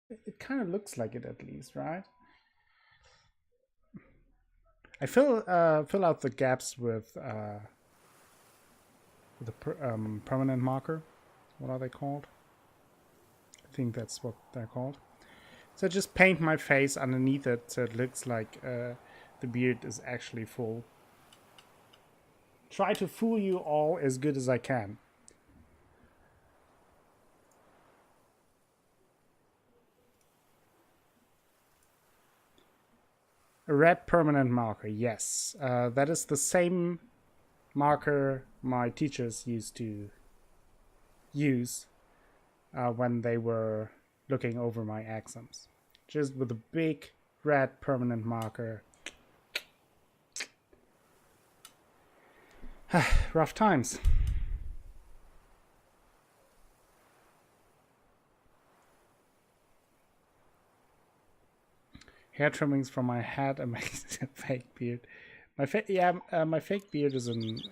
It kind of looks like it at least, right? I fill out the gaps with a permanent marker. What are they called? I think that's what they're called. So I just paint my face underneath it so it looks like the beard is actually full. Try to fool you all as good as I can. A red permanent marker, yes. That is the same marker my teachers used to use when they were looking over my exams. Just with a big red permanent marker. Rough times. Hair trimmings from my head and makes a fake beard. My fake beard is in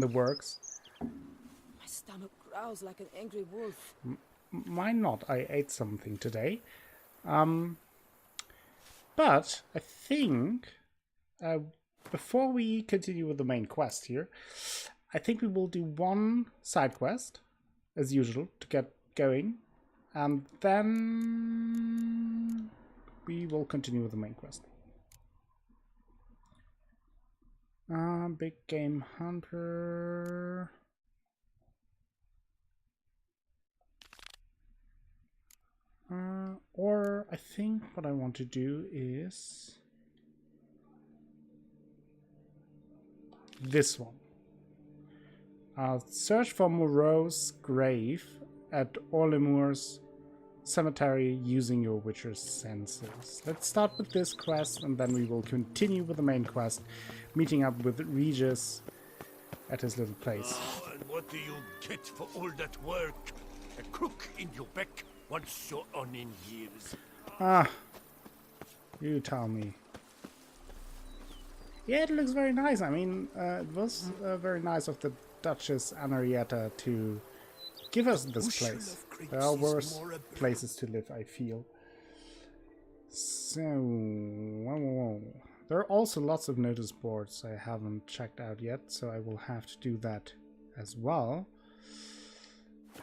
the works. My stomach growls like an angry wolf. Mine not. I ate something today. But I think before we continue with the main quest here, I think we will do one side quest as usual to get going, and then we will continue with the main quest. Big game hunter. Or I think what I want to do is this one. Search for Moreau's grave at Orlemoor's cemetery using your Witcher's senses. Let's start with this quest and then we will continue with the main quest, meeting up with Regis at his little place. Oh, and what do you get for all that work? A crook in your back once you're on in years. Ah, you tell me. Yeah, it looks very nice. I mean, it was very nice of the Duchess Henrietta to give us this place. There are worse places to live, I feel. So, there are also lots of notice boards I haven't checked out yet, so I will have to do that as well.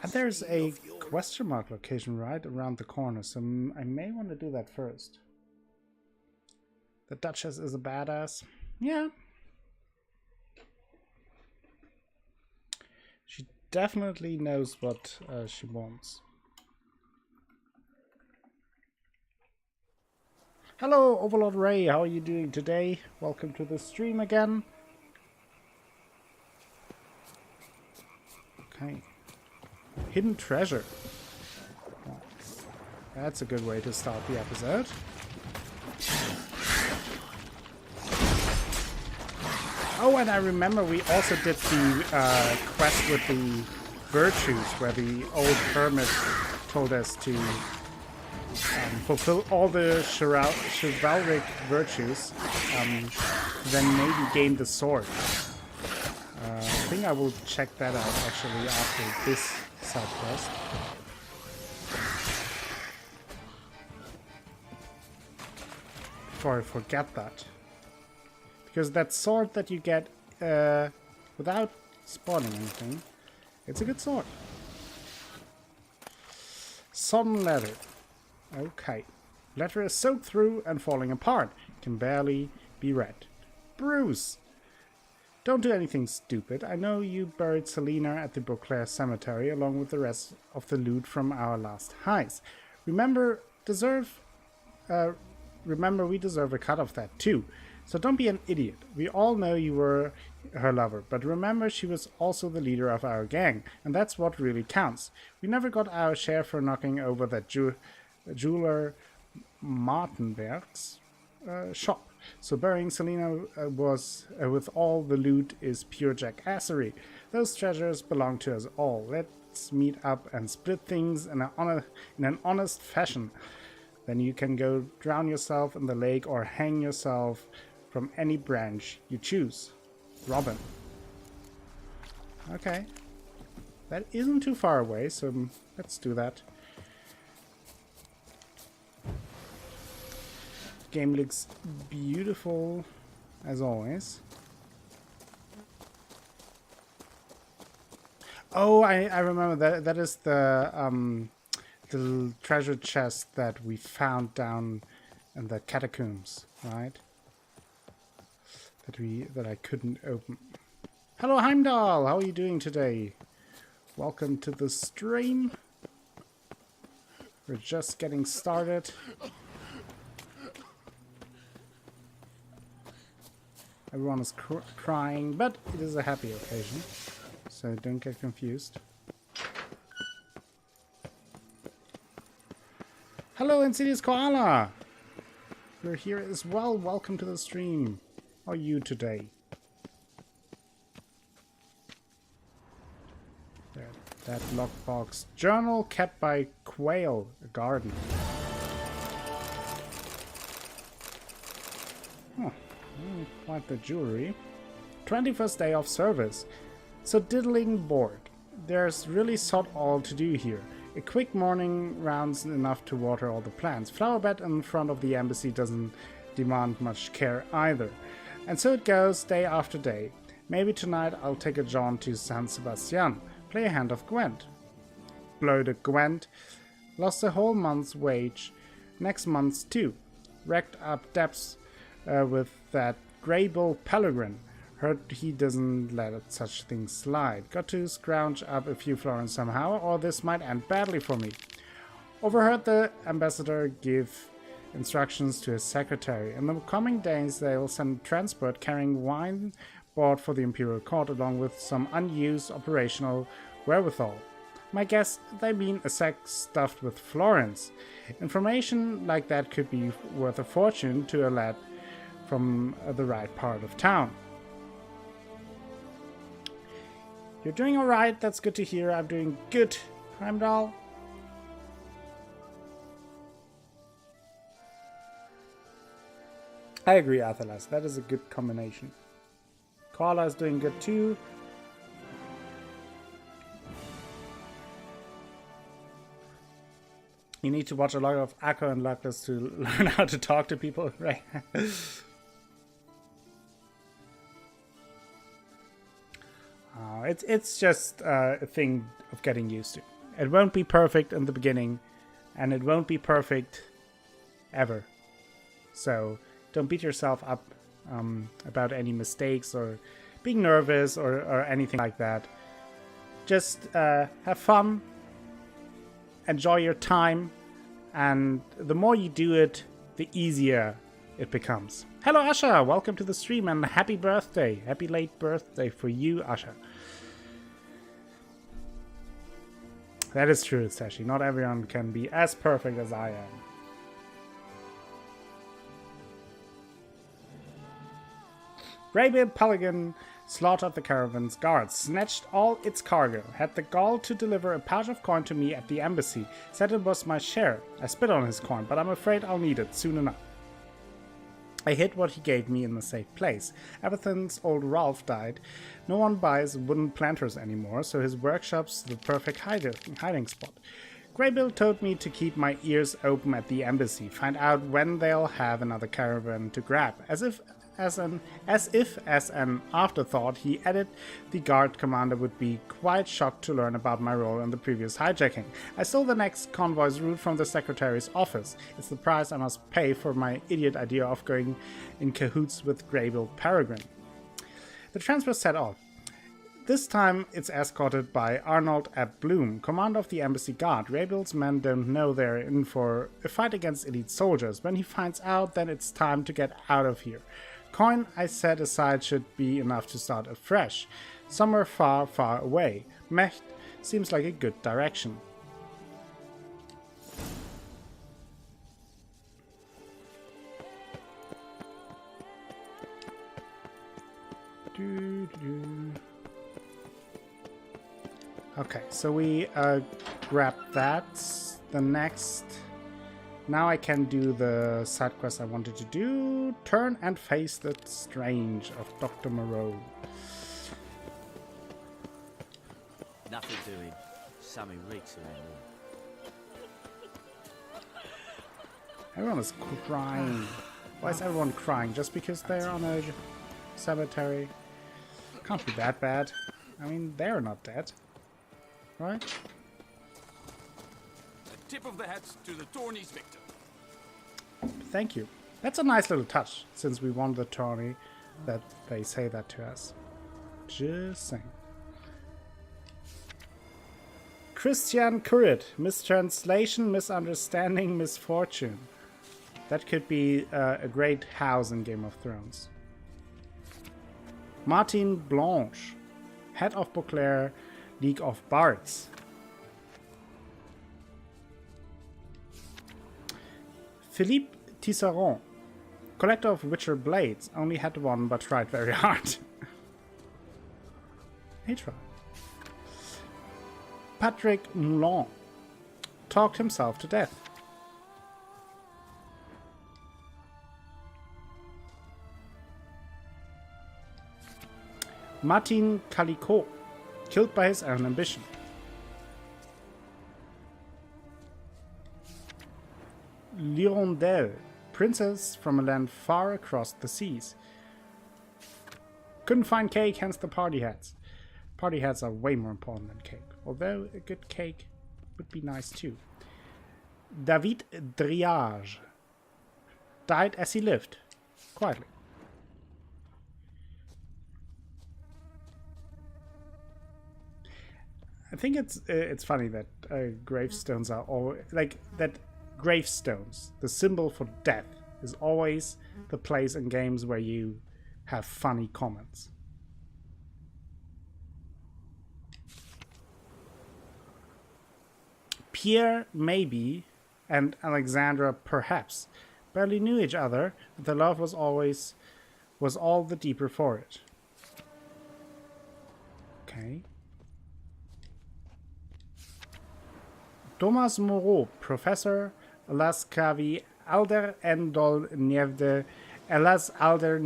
And there's a question mark location right around the corner, so I may want to do that first. The Duchess is a badass. Yeah. She definitely knows what she wants. Hello, Overlord Ray. How are you doing today? Welcome to the stream again. Okay. Hidden treasure. That's a good way to start the episode. Oh, and I remember we also did the quest with the virtues, where the old hermit told us to fulfill all the chivalric virtues, then maybe gain the sword. I think I will check that out actually after this side quest. Before I forget that. Because that sword that you get without spawning anything, it's a good sword. Sodden leather. Okay. Leather is soaked through and falling apart. Can barely be read. Bruce! Don't do anything stupid. I know you buried Selena at the Beauclair Cemetery along with the rest of the loot from our last heist. Remember, we deserve a cut of that too. So don't be an idiot. We all know you were her lover, but remember she was also the leader of our gang, and that's what really counts. We never got our share for knocking over that jeweler Martenberg's shop. So burying Selena was with all the loot is pure jackassery. Those treasures belong to us all. Let's meet up and split things in an honest fashion. Then you can go drown yourself in the lake or hang yourself from any branch you choose. Robin. Okay. That isn't too far away, so let's do that. Game looks beautiful as always. Oh, I remember that. That is the treasure chest that we found down in the catacombs, right? That I couldn't open. Hello, Heimdall. How are you doing today? Welcome to the stream. We're just getting started. Everyone is crying, but it is a happy occasion, so don't get confused. Hello, Insidious Koala! You're here as well. Welcome to the stream. How are you today? There, that lockbox. Journal kept by Quail, a garden. Oh, quite the jewelry. 21st day of service. So diddling bored. There's really sod all to do here. A quick morning round's enough to water all the plants. Flower bed in front of the embassy doesn't demand much care either. And so it goes day after day. Maybe tonight I'll take a jaunt to San Sebastian, play a hand of Gwent. Blow the Gwent. Lost a whole month's wage. Next month's too. Racked up debts with that Greybill Pellegrin. Heard he doesn't let such things slide. Got to scrounge up a few florins somehow, or this might end badly for me. Overheard the ambassador give instructions to his secretary. In the coming days they will send transport carrying wine bought for the imperial court along with some unused operational wherewithal. My guess, they mean a sack stuffed with florins. Information like that could be worth a fortune to a lad from the right part of town. You're doing alright, that's good to hear. I'm doing good, Heimdall. I agree, Athelas. That is a good combination. Koala is doing good too. You need to watch a lot of Akko and Luckless to learn how to talk to people, right? It's just a thing of getting used to. It won't be perfect in the beginning, and it won't be perfect ever. So don't beat yourself up about any mistakes or being nervous or anything like that. Just have fun, enjoy your time, and the more you do it, the easier it becomes. Hello, Asha! Welcome to the stream and happy birthday! Happy late birthday for you, Asha. That is true, Sashi. Not everyone can be as perfect as I am. Greybill Pellegrin slaughtered the caravan's guards, snatched all its cargo, had the gall to deliver a pouch of coin to me at the embassy, said it was my share. I spit on his coin, but I'm afraid I'll need it soon enough. I hid what he gave me in a safe place. Ever since old Ralph died, no one buys wooden planters anymore, so his workshop's the perfect hiding spot. Greybill told me to keep my ears open at the embassy, find out when they'll have another caravan to grab. As if as an afterthought, he added the guard commander would be quite shocked to learn about my role in the previous hijacking. I stole the next convoy's route from the secretary's office. It's the price I must pay for my idiot idea of going in cahoots with Greybill Pellegrin. The transfer set off. This time it's escorted by Arnold Ebb Bloom, commander of the embassy guard. Graybill's men don't know they're in for a fight against elite soldiers. When he finds out, then it's time to get out of here. Coin I set aside should be enough to start afresh. Somewhere far, far away. Mecht seems like a good direction. Okay, so we grab that. The next... Now I can do the side quest I wanted to do. Turn and face the strange of Dr. Moreau. Nothing doing. Something reeks around here. Everyone is crying. Why is everyone crying? Just because they're on a cemetery? Can't be that bad. I mean, they're not dead. Right? A tip of the hat to the tourney's victor. Thank you. That's a nice little touch, since we won the tourney, that they say that to us. Just saying. Christian Currit. Mistranslation, misunderstanding, misfortune. That could be a great house in Game of Thrones. Martin Blanche. Head of Beauclair League of Bards. Philippe Tisserand. Collector of Witcher blades. Only had one, but tried very hard. He tried. Patrick Moulin. Talked himself to death. Martin Calicot. Killed by his own ambition. L'Hirondelle. Princess from a land far across the seas. Couldn't find cake, hence the party hats. Party hats are way more important than cake. Although a good cake would be nice too. David Driage. Died as he lived. Quietly. I think it's funny that gravestones are all like that. Gravestones, the symbol for death, is always the place in games where you have funny comments. Pierre, maybe, and Alexandra, perhaps, barely knew each other, but their love was all the deeper for it. Okay. Thomas Moreau, Professor Lascavi, Alder Endol Nievde, Elas Alder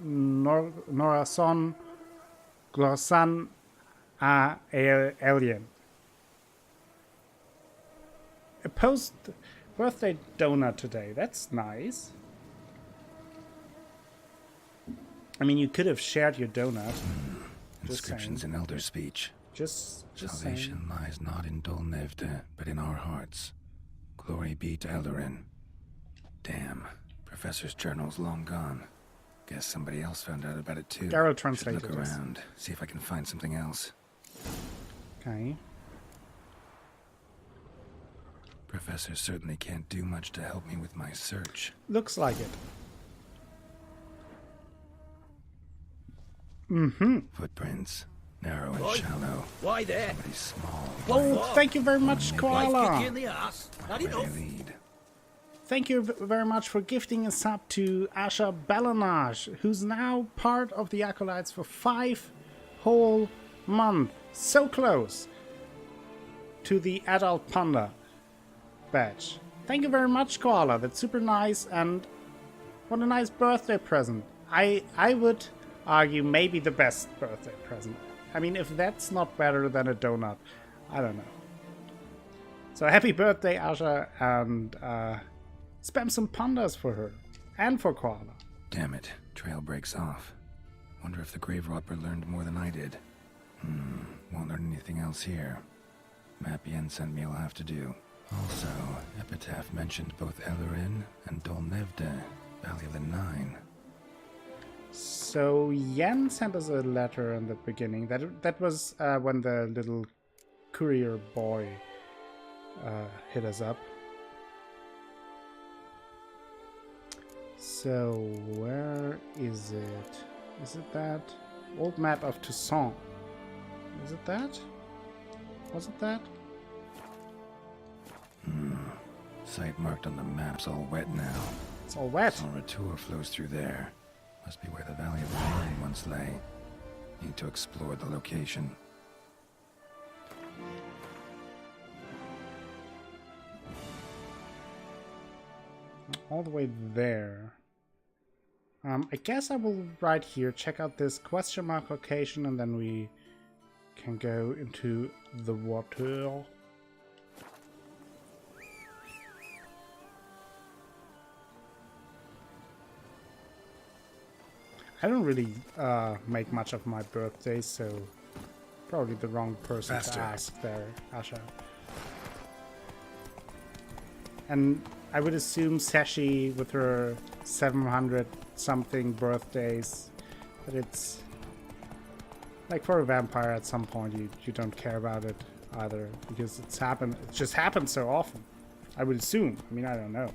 Norason, Glorsan A Alien. A post-birthday donut today. That's nice. I mean, you could have shared your donut. Inscriptions in Elder speech. Just Salvation saying. lies not in Dol Nevde, but in our hearts. Glory be to Eldarin. Damn, Professor's journal's long gone. Guess somebody else found out about it too. Garrett Should translated look this. around, see if I can find something else. Okay. Professor certainly can't do much to help me with my search. Looks like it. Footprints, narrow and shallow. Why there? Somebody small. Oh, thank you very much, Kick Koala. you in the ass. Not Where enough. they lead. Thank you very much for gifting a sub to Asha Balanage, who's now part of the Acolytes for 5 whole months. So close to the Adult Panda badge. Thank you very much, Koala. That's super nice, and what a nice birthday present. I would argue maybe the best birthday present. I mean, if that's not better than a donut, I don't know. So happy birthday, Asha, and spam some pandas for her and for Koala. Damn it, trail breaks off. Wonder if the grave robber learned more than I did. Won't learn anything else here. Map Yen sent me will have to do. Also, Epitaph mentioned both Eldarin and Dol Nevde, Valley of the Nine. So Yen sent us a letter in the beginning. That was when the little courier boy hit us up. So where is it? Is it that old map of Toussaint? Is it that? Was it that? Site marked on the map's all wet now. It's all wet. Son Retour flows through there. Must be where the Valley of the Nine once lay. Need to explore the location. All the way there. I guess I will right here check out this question mark location, and then we can go into the water. I don't really make much of my birthday, so probably the wrong person Faster. to ask there, Asha. And I would assume Sashi, with her 700 something birthdays, that it's like for a vampire at some point you don't care about it either, because it just happens so often. I would assume. I mean, I don't know.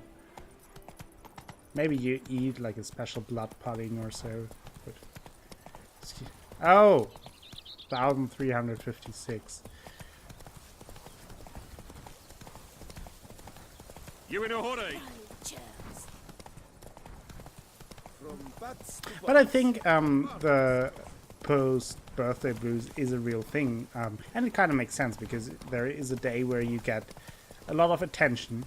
Maybe you eat like a special blood pudding or so. But oh, 1356. You in a hurry? But I think the post-birthday blues is a real thing, and it kind of makes sense because there is a day where you get a lot of attention,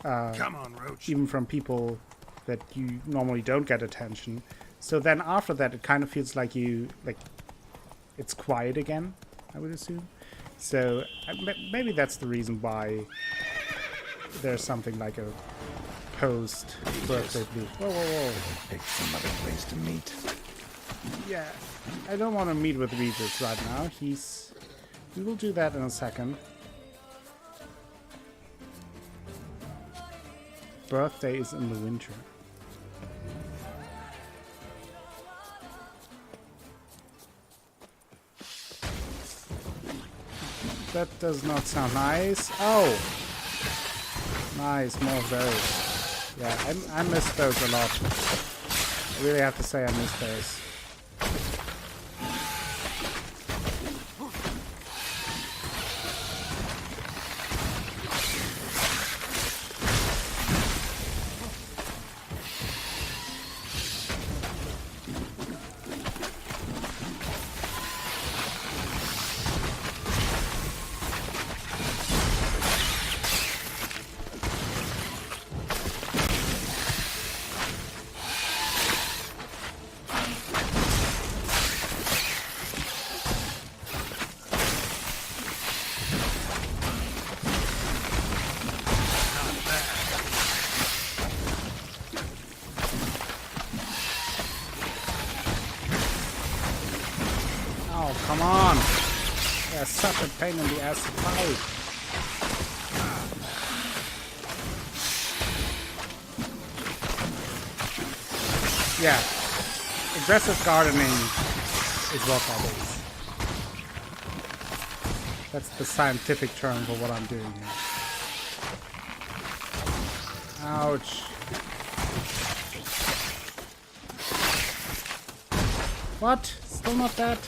Come on, Roach. even from people that you normally don't get attention. So then after that, it kind of feels like it's quiet again, I would assume. So maybe that's the reason why there's something like a post-birthday blues. Whoa, whoa, whoa. Pick some other place to meet. Yeah, I don't want to meet with Regis right now. We will do that in a second. Birthday is in the winter. That does not sound nice. Oh! Nice, more of those. Yeah, I miss those a lot. I really have to say I miss those. Oh, come on! They're such a pain in the ass to fight. Yeah, aggressive gardening is what that is. That's the scientific term for what I'm doing here. Ouch. What? Still not that?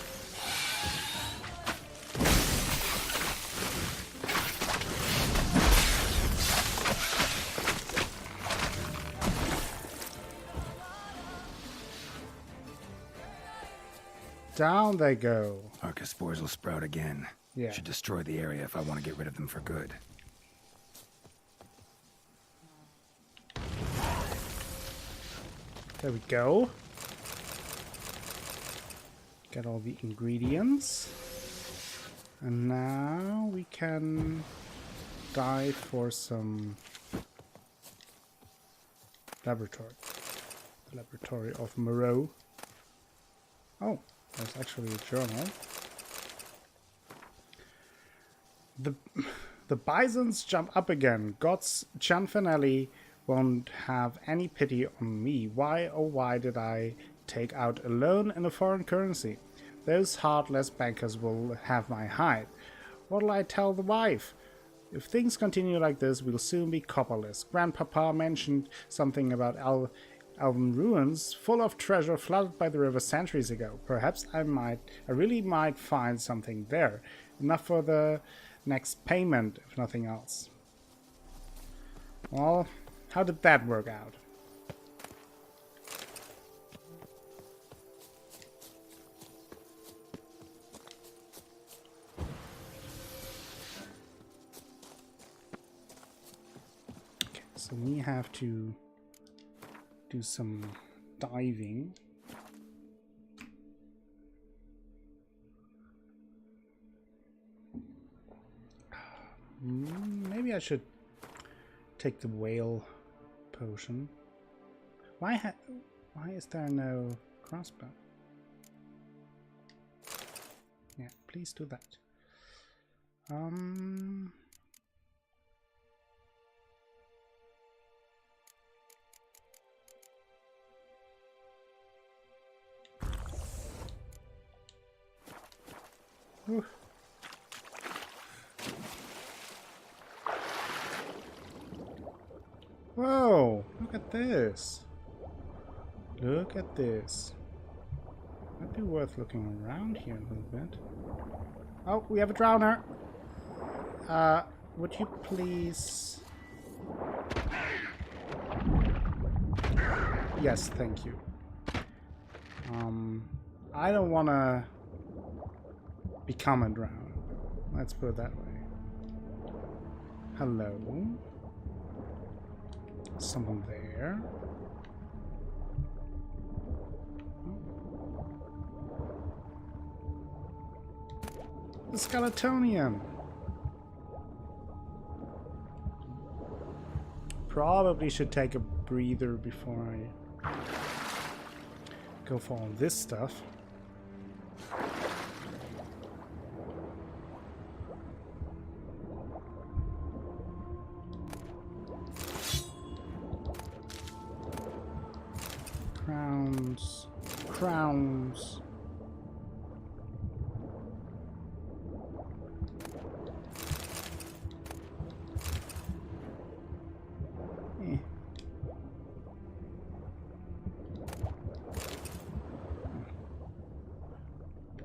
Down they go. Arca spores will sprout again. Yeah. Should destroy the area if I want to get rid of them for good. There we go. Get all the ingredients. And now we can dive for some laboratory. The laboratory of Moreau. Oh, there's actually a journal. The bisons jump up again. God's Gianfinelli won't have any pity on me. Why, oh why did I take out a loan in a foreign currency? Those heartless bankers will have my hide. What'll I tell the wife? If things continue like this, we'll soon be copperless. Grandpapa mentioned something about Elven ruins full of treasure flooded by the river centuries ago. Perhaps I really might find something there. Enough for the next payment, if nothing else. Well, how did that work out? Okay, so we have to do some diving. Maybe I should take the whale potion. Why is there no crossbow. Yeah, please do that. Whew. Whoa, look at this. Look at this. Might be worth looking around here a little bit. Oh, we have a drowner. Would you please... Yes, thank you. I don't want to become a drowner. Let's put it that way. Hello. Someone there. The Skeletonian. Probably should take a breather before I go for all this stuff. Crowns. Crowns.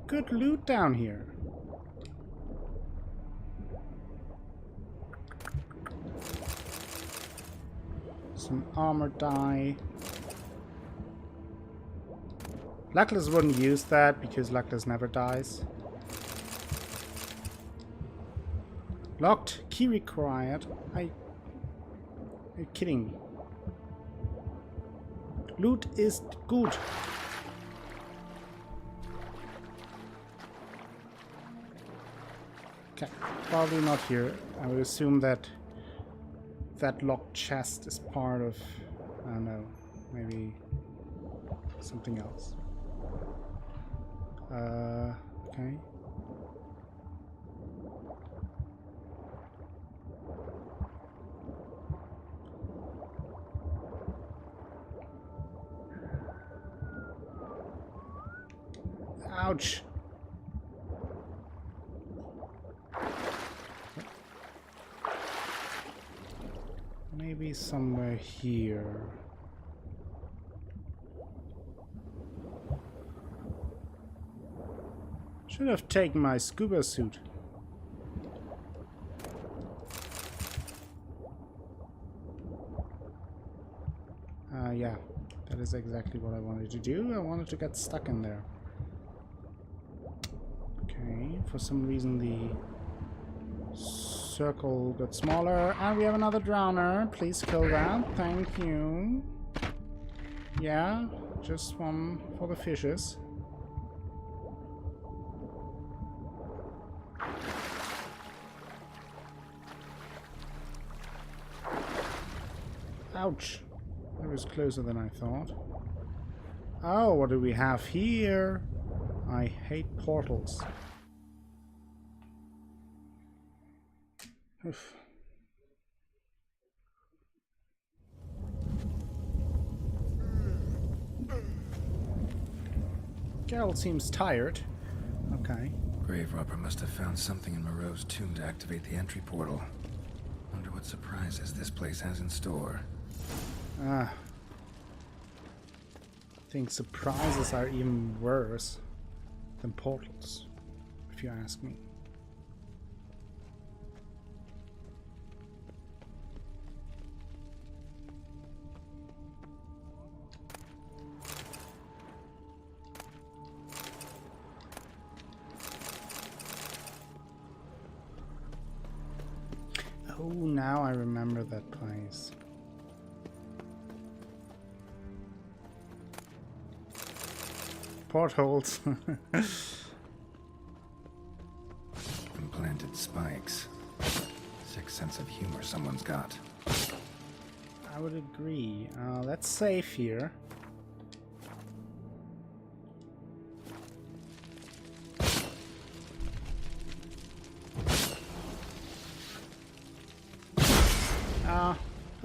Good loot down here. Some armor die. Luckless wouldn't use that because Luckless never dies. Locked. Key required. Are you kidding me? Loot is good. Okay, probably not here. I would assume that that locked chest is part of, I don't know, maybe something else. Okay. Ouch. Maybe somewhere here. Should have taken my scuba suit. Yeah, that is exactly what I wanted to do. I wanted to get stuck in there. Okay, for some reason the circle got smaller, and we have another drowner. Please kill that. Thank you. Yeah, just one for the fishes. Ouch. That was closer than I thought. Oh, what do we have here? I hate portals. Oof. Geralt seems tired. Okay. Grave Robber must have found something in Moreau's tomb to activate the entry portal. Wonder what surprises this place has in store. I think surprises are even worse than portals, if you ask me. Oh, now I remember that place. Portholes. Implanted spikes. Sick sense of humor someone's got. I would agree. Let's save here.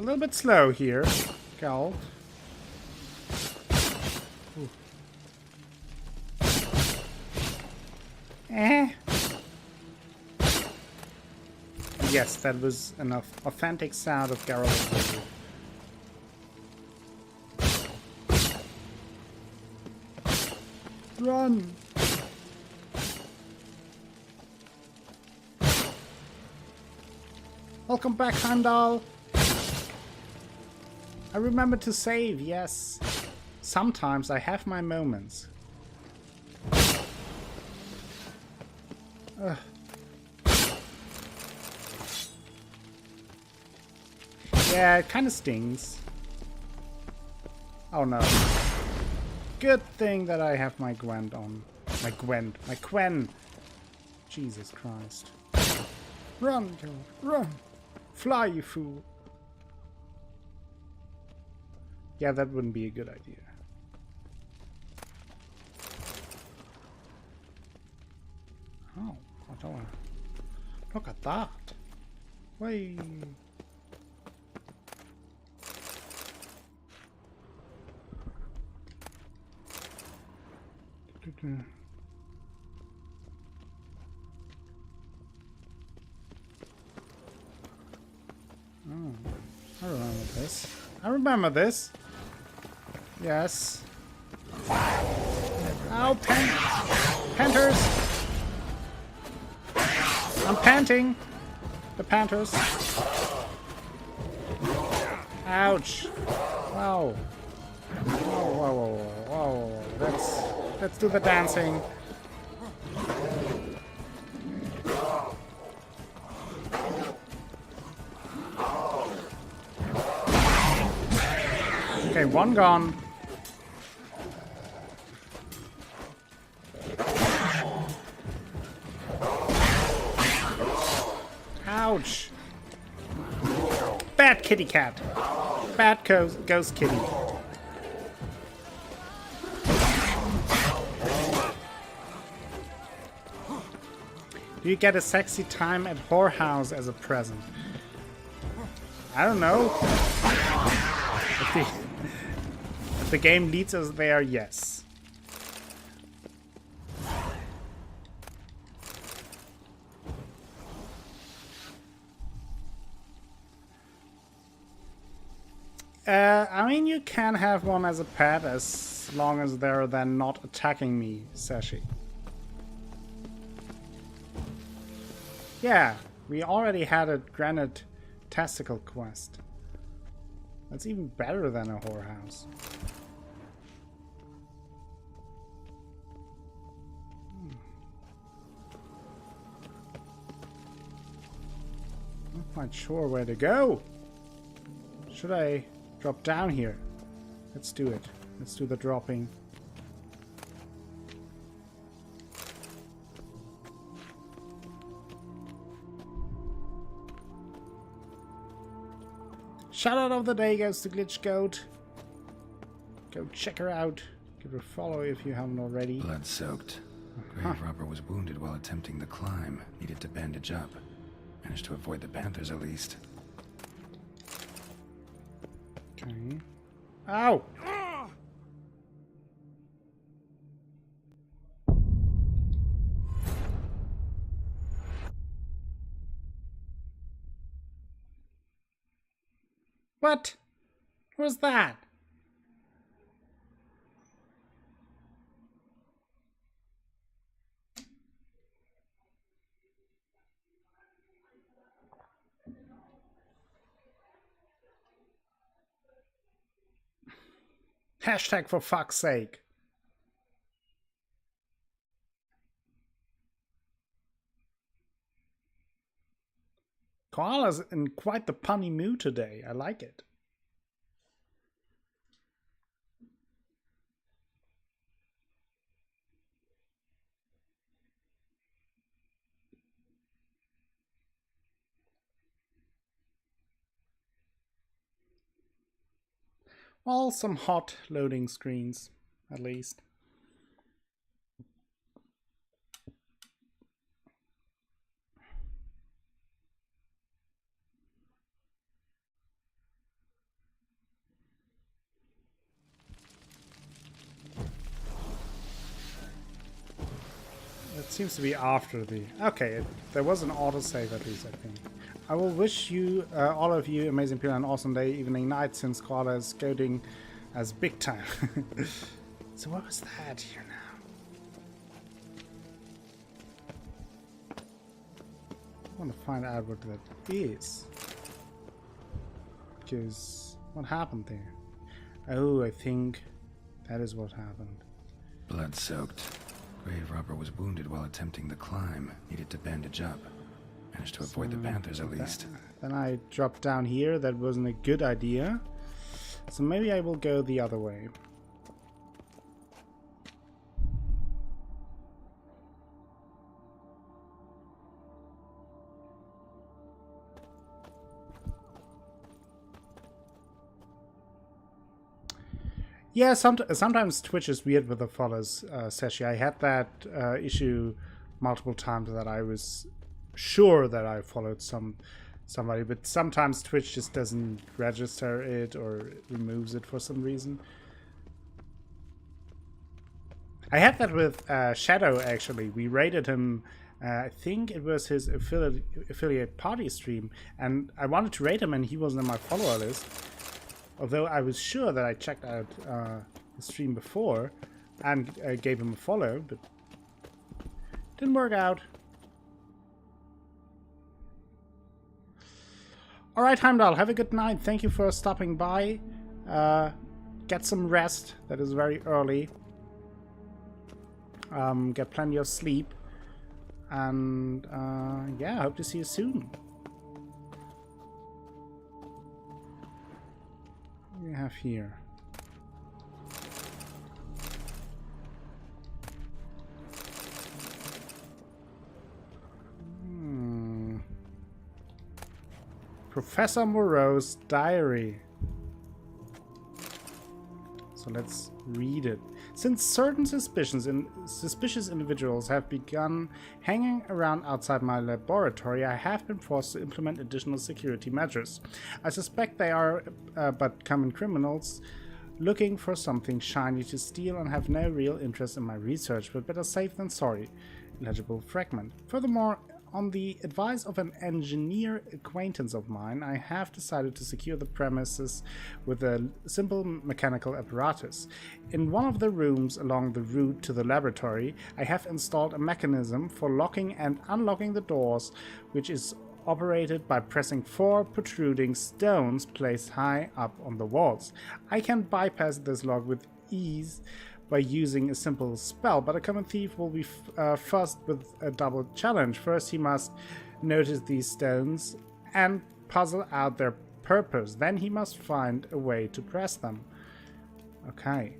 little bit slow here, Cal. Ooh. Yes, that was enough authentic sound of Geralt. Run! Welcome back, Heimdall! I remember to save, yes. Sometimes I have my moments. Ugh. Yeah, it kind of stings. Oh no. Good thing that I have my Gwent on. My Quen. Jesus Christ. Run, Geralt, run! Fly, you fool! Yeah, that wouldn't be a good idea. Oh, I don't want to... Look at that! Whee! Oh, I remember this. I remember this. Yes. Ow, Panthers! I'm panting. The Panthers. Ouch. Wow. Whoa. Let's do the dancing. Okay, one gone. Ouch. Bad kitty cat. Bad ghost kitty. Do you get a sexy time at whorehouse as a present? I don't know. If the game leads us there, yes. I mean, you can have one as a pet as long as they're then not attacking me, Sashi. Yeah, we already had a granite testicle quest. That's even better than a whorehouse. Not quite sure where to go. Should I drop down here? Let's do it. Let's do the dropping. Shout out of the day goes to Glitch Goat. Go check her out. Give her a follow if you haven't already. Blood soaked. Grave Robber was wounded while attempting the climb. Needed to bandage up. Managed to avoid the Panthers at least. Okay. Ow! What was that? Hashtag for fuck's sake. Koala's in quite the punny mood today. I like it. Well, some hot loading screens, at least. seems to be after the... Okay, there was an autosave at least, I think. I will wish you, all of you, amazing people, an awesome day, evening, night, since Koala is goading as big time. So what was that here now? I want to find out what that is. Because what happened there? Oh, I think that is what happened. Blood-soaked. Grave robber was wounded while attempting the climb. Needed to bandage up. Managed to avoid the panthers at least. Then I dropped down here. That wasn't a good idea. So maybe I will go the other way. Yeah, sometimes Twitch is weird with the follows, Sashi. I had that issue multiple times that I was sure that I followed somebody, but sometimes Twitch just doesn't register it or removes it for some reason. I had that with Shadow, actually. We raided him, I think it was his affiliate party stream, and I wanted to raid him and he wasn't on my follower list. Although I was sure that I checked out the stream before and gave him a follow, but didn't work out. Alright, Heimdall, have a good night. Thank you for stopping by. Get some rest. That is very early. Get plenty of sleep. And yeah, hope to see you soon. What do we have here? Professor Moreau's diary. So let's read it. Since certain suspicious individuals have begun hanging around outside my laboratory, I have been forced to implement additional security measures. I suspect they are but common criminals looking for something shiny to steal and have no real interest in my research, but better safe than sorry. Illegible fragment. Furthermore, on the advice of an engineer acquaintance of mine, I have decided to secure the premises with a simple mechanical apparatus. In one of the rooms along the route to the laboratory, I have installed a mechanism for locking and unlocking the doors, which is operated by pressing 4 protruding stones placed high up on the walls. I can bypass this lock with ease by using a simple spell, but a common thief will be first with a double challenge. First, he must notice these stones and puzzle out their purpose. Then he must find a way to press them. Okay.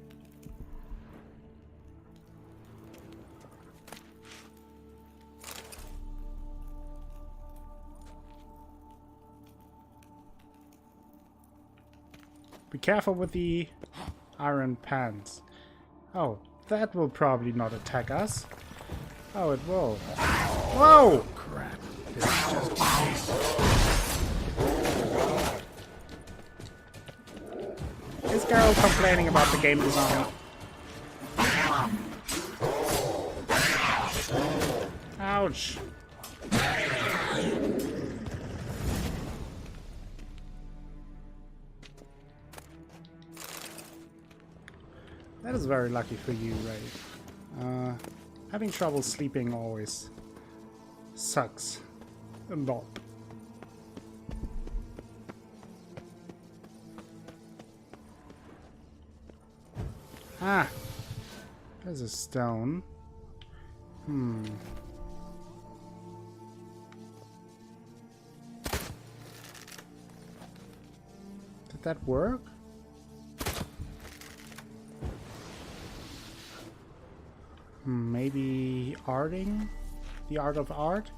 Be careful with the iron pants. Oh, that will probably not attack us. Oh, it will. Whoa! Crap. This girl complaining about the game design. Ouch. That is very lucky for you, Ray. Having trouble sleeping always sucks a lot. Ah, there's a stone. Did that work? Maybe arting? The art of art?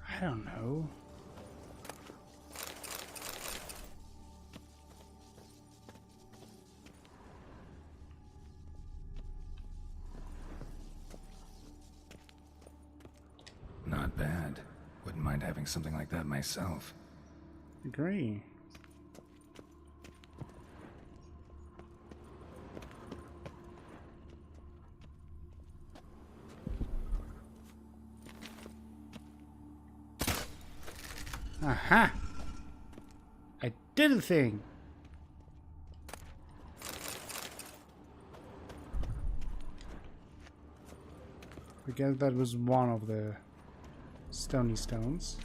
I don't know. Not bad. Wouldn't mind having something like that myself. Agree. Aha! I did a thing! I guess that was one of the stony stones.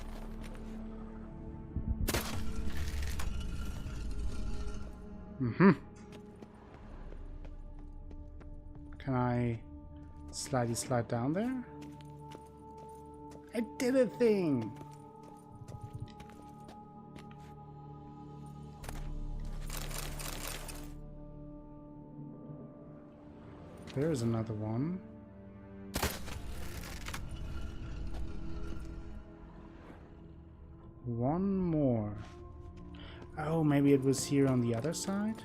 Mm-hmm. Can I slide down there? I did a thing! There's another one. One more. Oh, maybe it was here on the other side?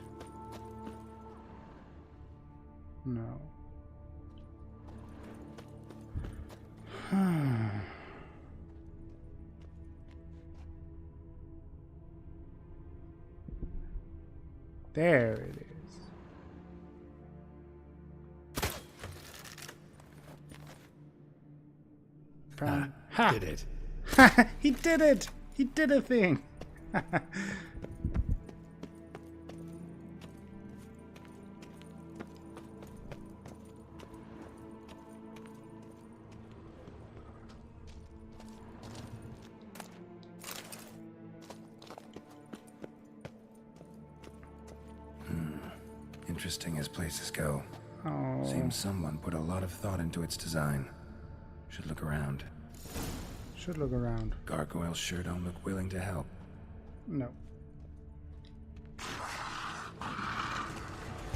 No. There it is. Ha! Did it. He did it! He did a thing! Interesting as places go. Oh, Seems someone put a lot of thought into its design. Should look around. should look around. Gargoyles sure don't look willing to help. No.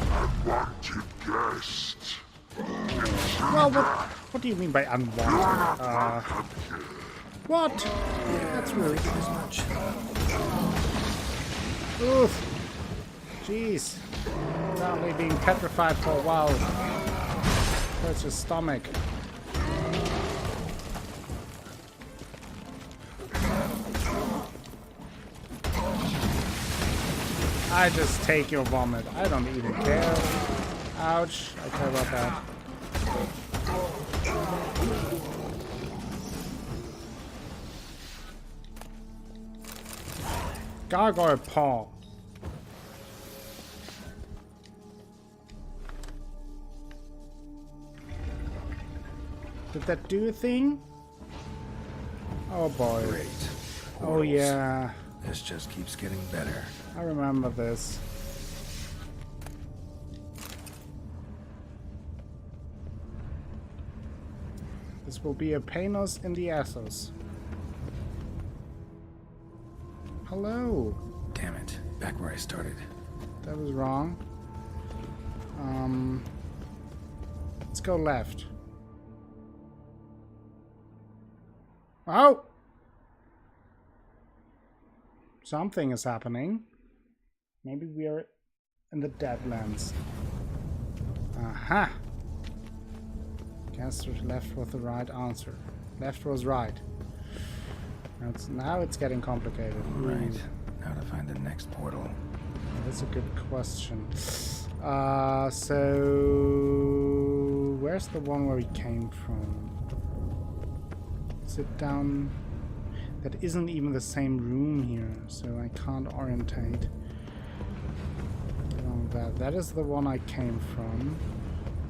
Unwanted guest. Well, what do you mean by unwanted? What? That's rude. As much. Oof. Jeez. Apparently being petrified for a while. Hurts your stomach. I just take your vomit. I don't even care. Ouch. I care about that. Gargoyle paw. Did that do a thing? Oh boy. Great. Oh Portals. yeah. This just keeps getting better. I remember this. This will be a painus in the assos. Hello. Damn it. Back where I started. That was wrong. Let's go left. Oh! Something is happening. Maybe we are in the Deadlands. Aha! Guess left was the right answer. Left was right. Now it's getting complicated. Right. Now to find the next portal. That's a good question. So where's the one where we came from? Is it down? That isn't even the same room here, so I can't orientate. That is the one I came from.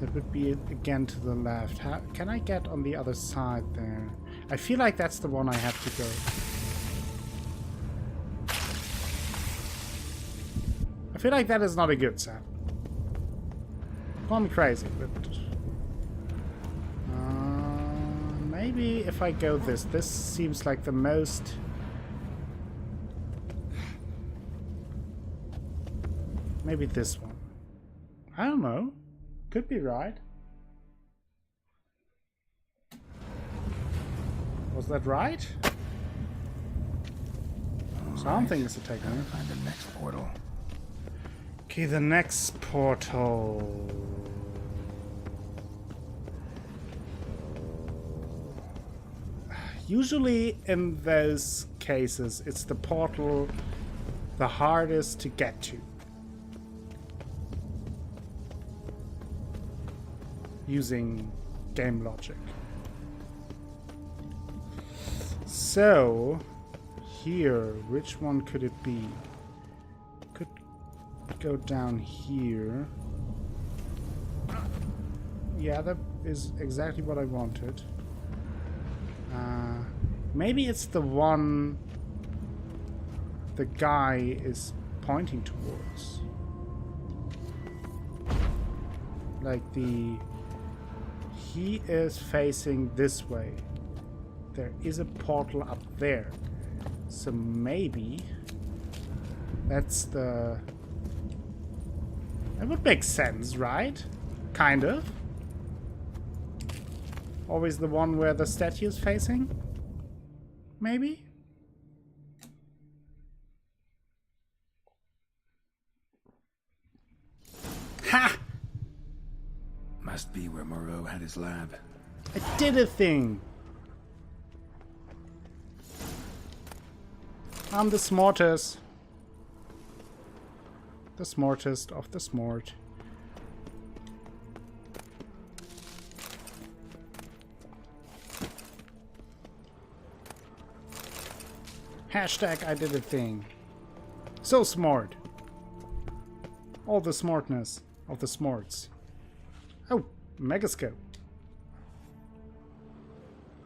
That would be again to the left. Can I get on the other side there? I feel like that's the one I have to go. I feel like that is not a good sound. Call me crazy, but maybe if I go this seems like the most. Maybe this one. I don't know. Could be right. Was that right? Something is attacking me. Find the next portal. Okay, the next portal. Usually in those cases, it's the portal the hardest to get to. Using game logic. So, here, which one could it be? Could go down here. Yeah, that is exactly what I wanted. Maybe it's the one the guy is pointing towards. Like he is facing this way. There is a portal up there. So maybe that's the... That would make sense, right? Kind of. Always the one where the statue is facing? Maybe? Ha! Must be where Moreau had his lab. I did a thing! I'm the smartest. The smartest of the smart. Hashtag I did a thing. So smart. All the smartness of the smarts. Oh, Megascope.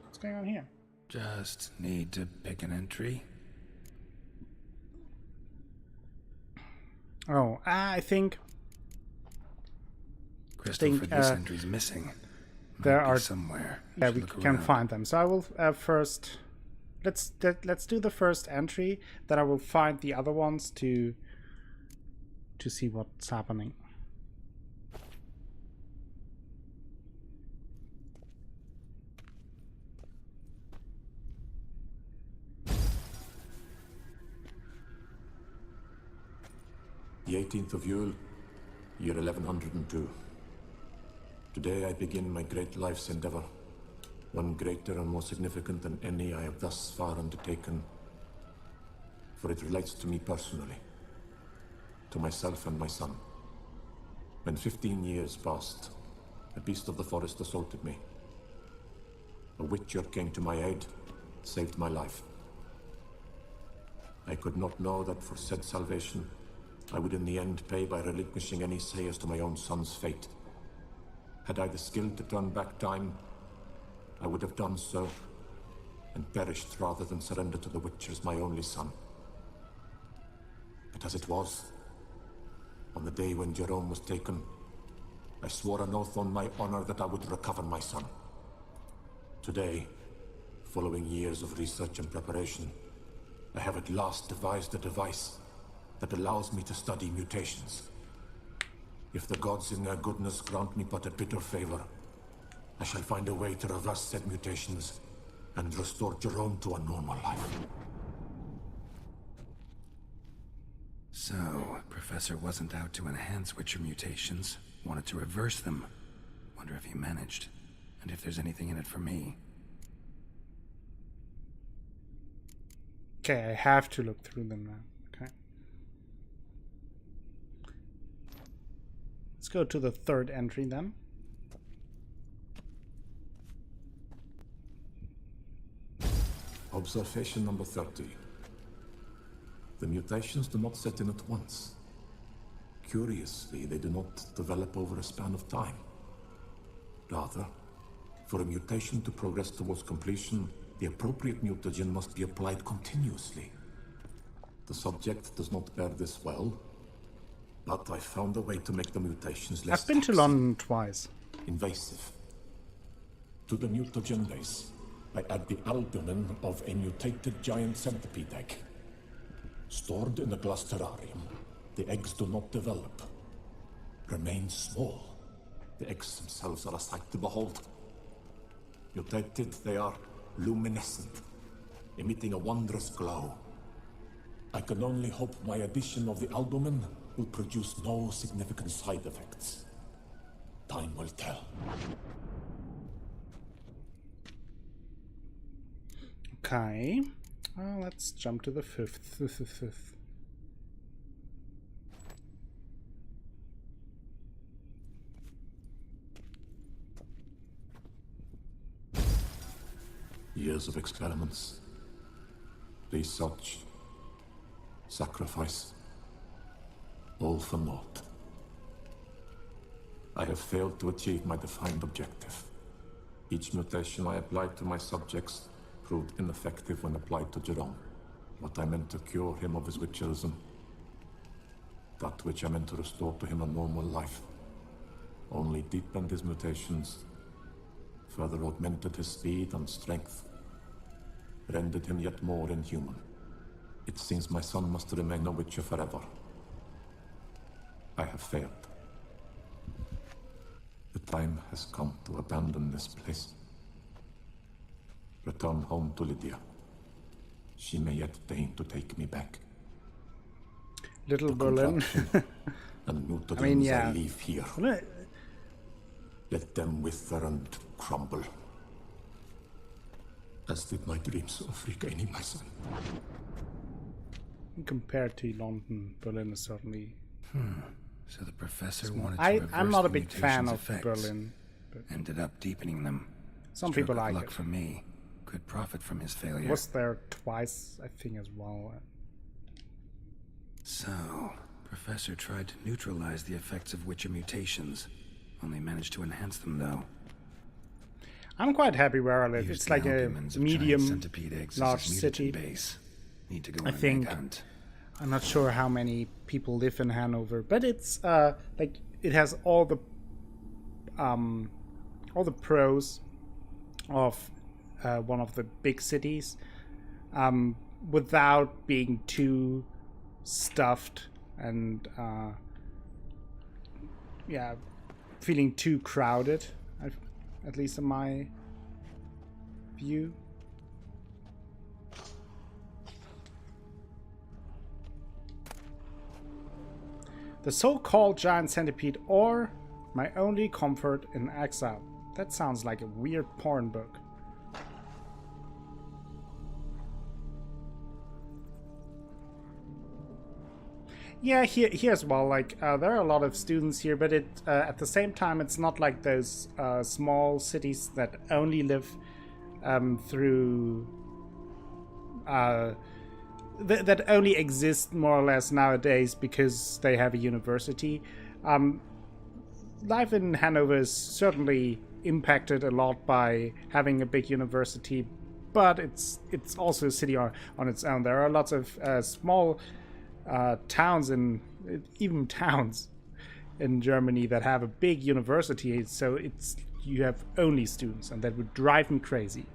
What's going on here? Just need to pick an entry. Oh, I think Crystal for this entry's missing. there Might be are somewhere. Yeah, Should we look can around. find them. So I will first let's do the first entry. Then I will find the other ones to see what's happening. The 18th of Yule, year 1102. Today I begin my great life's endeavor, one greater and more significant than any I have thus far undertaken, for it relates to me personally, to myself and my son. When 15 years passed, a beast of the forest assaulted me. A witcher came to my aid, saved my life. I could not know that for said salvation, I would in the end pay by relinquishing any say as to my own son's fate. Had I the skill to turn back time, I would have done so, and perished rather than surrender to the Witchers my only son. But as it was, on the day when Jerome was taken, I swore an oath on my honor that I would recover my son. Today, following years of research and preparation, I have at last devised a device that allows me to study mutations. If the gods in their goodness grant me but a bitter favor, I shall find a way to reverse said mutations and restore Jerome to a normal life. So, Professor wasn't out to enhance Witcher mutations, wanted to reverse them. Wonder if he managed, and if there's anything in it for me. Okay, I have to look through them now. Okay. Let's go to the third entry then. Observation number 30. The mutations do not set in at once. Curiously, they do not develop over a span of time. Rather, for a mutation to progress towards completion, the appropriate mutagen must be applied continuously. The subject does not bear this well, but I found a way to make the mutations less I've been to taxing, London twice. invasive. To the mutagen base, I add the albumin of a mutated giant centipede egg. Stored in a glass terrarium, the eggs do not develop, remain small. The eggs themselves are a sight to behold. Mutated, they are luminescent, emitting a wondrous glow. I can only hope my addition of the albumin will produce no significant side effects. Time will tell. Okay. Let's jump to the fifth. Years of experiments, research, sacrifice, all for naught. I have failed to achieve my defined objective. Each mutation I applied to my subjects proved ineffective when applied to Jerome. What I meant to cure him of his witcherism, that which I meant to restore to him a normal life, only deepened his mutations, further augmented his speed and strength, rendered him yet more inhuman. It seems my son must remain a witcher forever. I have failed. The time has come to abandon this place. Return home to Lydia. She may yet deign to take me back. Little The Berlin. contraction and mutagens I mean, yeah. I leave here. Let them wither and crumble. As did my dreams of regaining my son. Compared to London, Berlin is certainly... So the professor wanted to I'm reverse not the a big fan mutation's of effects. Berlin. But Ended up deepening them. some Stroke people of like luck it. for me. Could profit from his failure. Was there twice, I think, as well. So, Professor tried to neutralize the effects of Witcher mutations. Only managed to enhance them, though. I'm quite happy where I live. Used It's like a albumin's of giant medium, centipede eggs as large his city. mutagen base. Need to go I on an think- egg hunt. I'm not sure how many people live in Hanover, but it's like it has all the pros of one of the big cities, without being too stuffed and feeling too crowded. At least in my view. The so-called giant centipede, or my only comfort in exile. That sounds like a weird porn book. Yeah, here as well. Like there are a lot of students here, but at the same time, it's not like those small cities that only live through that only exist more or less nowadays because they have a university. Life in Hanover is certainly impacted a lot by having a big university, but it's also a city on its own. There are lots of small towns and even towns in Germany that have a big university, so you have only students, and that would drive me crazy.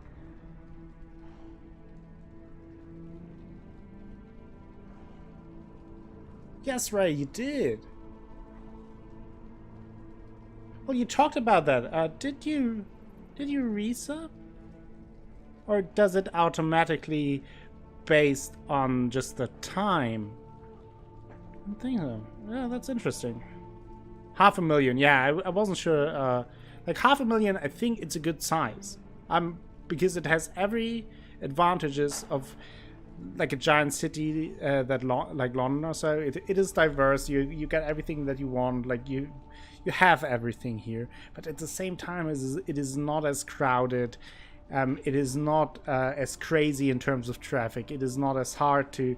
Yes, Ray, you did. Well, you talked about that. Did you resub? Or does it automatically based on just the time? I think so. Yeah, that's interesting. 500,000. Yeah, I wasn't sure. Like 500,000, I think it's a good size. Because it has every advantages of like a giant city like London or so. It is diverse. You get everything that you want. Like you have everything here, but at the same time, it is not as crowded. It is not as crazy in terms of traffic. It is not as hard to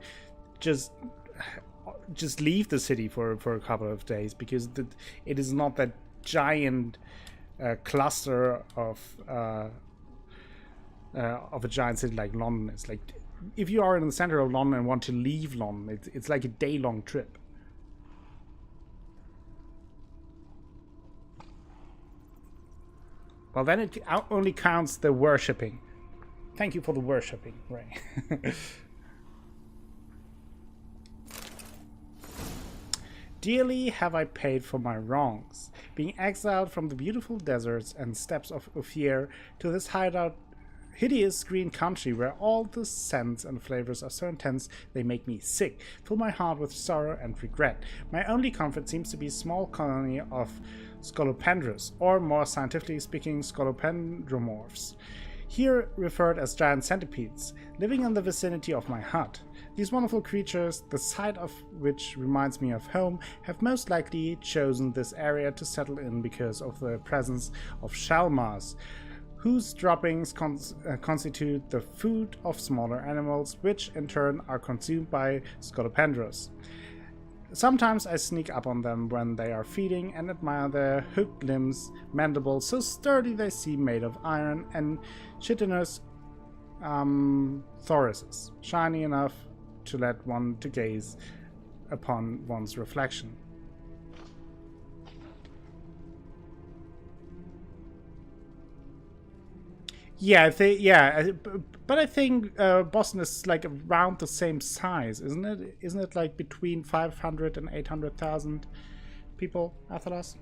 just leave the city for a couple of days, because it is not that giant cluster of a giant city like London. It's like if you are in the center of London and want to leave London, it's like a day-long trip. Well, then it only counts the worshipping. Thank you for the worshipping, Ray. Dearly have I paid for my wrongs, being exiled from the beautiful deserts and steppes of Ophir to this hideous green country where all the scents and flavors are so intense they make me sick, fill my heart with sorrow and regret. My only comfort seems to be a small colony of Scolopendras, or more scientifically speaking, Scolopendromorphs. here referred as giant centipedes, living in the vicinity of my hut. These wonderful creatures, the sight of which reminds me of home, have most likely chosen this area to settle in because of the presence of Shalmars, whose droppings constitute the food of smaller animals, which in turn are consumed by Scolopendros. Sometimes I sneak up on them when they are feeding and admire their hooked limbs, mandibles so sturdy they seem made of iron, and chitinous thoraces, shiny enough to let one to gaze upon one's reflection. Yeah, but I think Boston is like around the same size, isn't it? Isn't it like between 500 and 800,000 people, Athelas?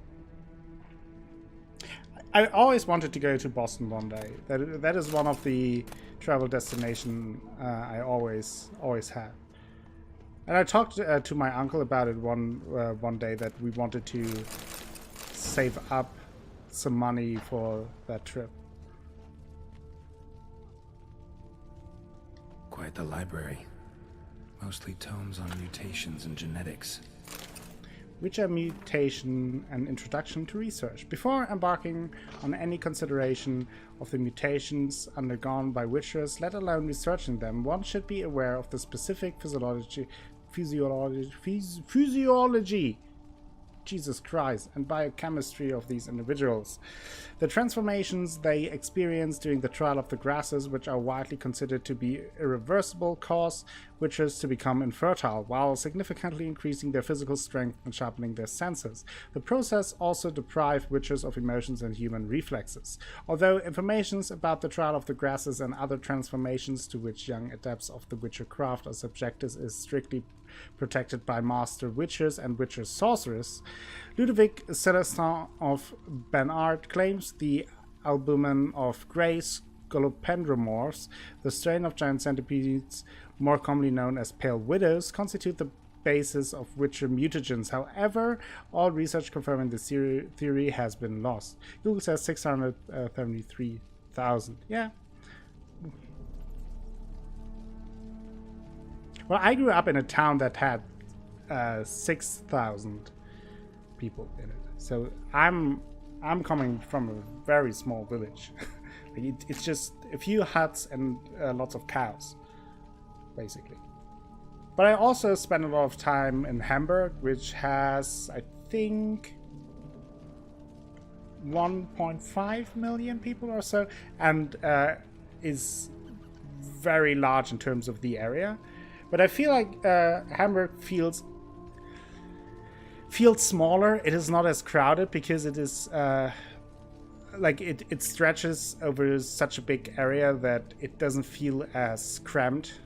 I always wanted to go to Boston one day. That is one of the travel destination I always had. And I talked to my uncle about it one day, that we wanted to save up some money for that trip. Quite the library. Mostly tomes on mutations and genetics. Witcher mutation and introduction to research. Before embarking on any consideration of the mutations undergone by Witchers, let alone researching them, one should be aware of the specific physiology, Jesus Christ, and biochemistry of these individuals. The transformations they experience during the trial of the grasses, which are widely considered to be irreversible, cause witches to become infertile, while significantly increasing their physical strength and sharpening their senses. The process also deprives witches of emotions and human reflexes. Although information about the trial of the grasses and other transformations to which young adepts of the witcher craft are subjected is strictly protected by master witchers and witcher sorcerers, Ludovic Celestin of Benart claims the albumen of grey scolopendromorphs, the strain of giant centipedes more commonly known as pale widows, constitute the basis of witcher mutagens. However, all research confirming this theory has been lost. Google says 673,000. Yeah. Well, I grew up in a town that had 6,000 people in it, so I'm coming from a very small village. It's just a few huts and lots of cows, basically. But I also spent a lot of time in Hamburg, which has, I think, 1.5 million people or so, and is very large in terms of the area. But I feel like Hamburg feels smaller. It is not as crowded because it is like it stretches over such a big area that it doesn't feel as cramped.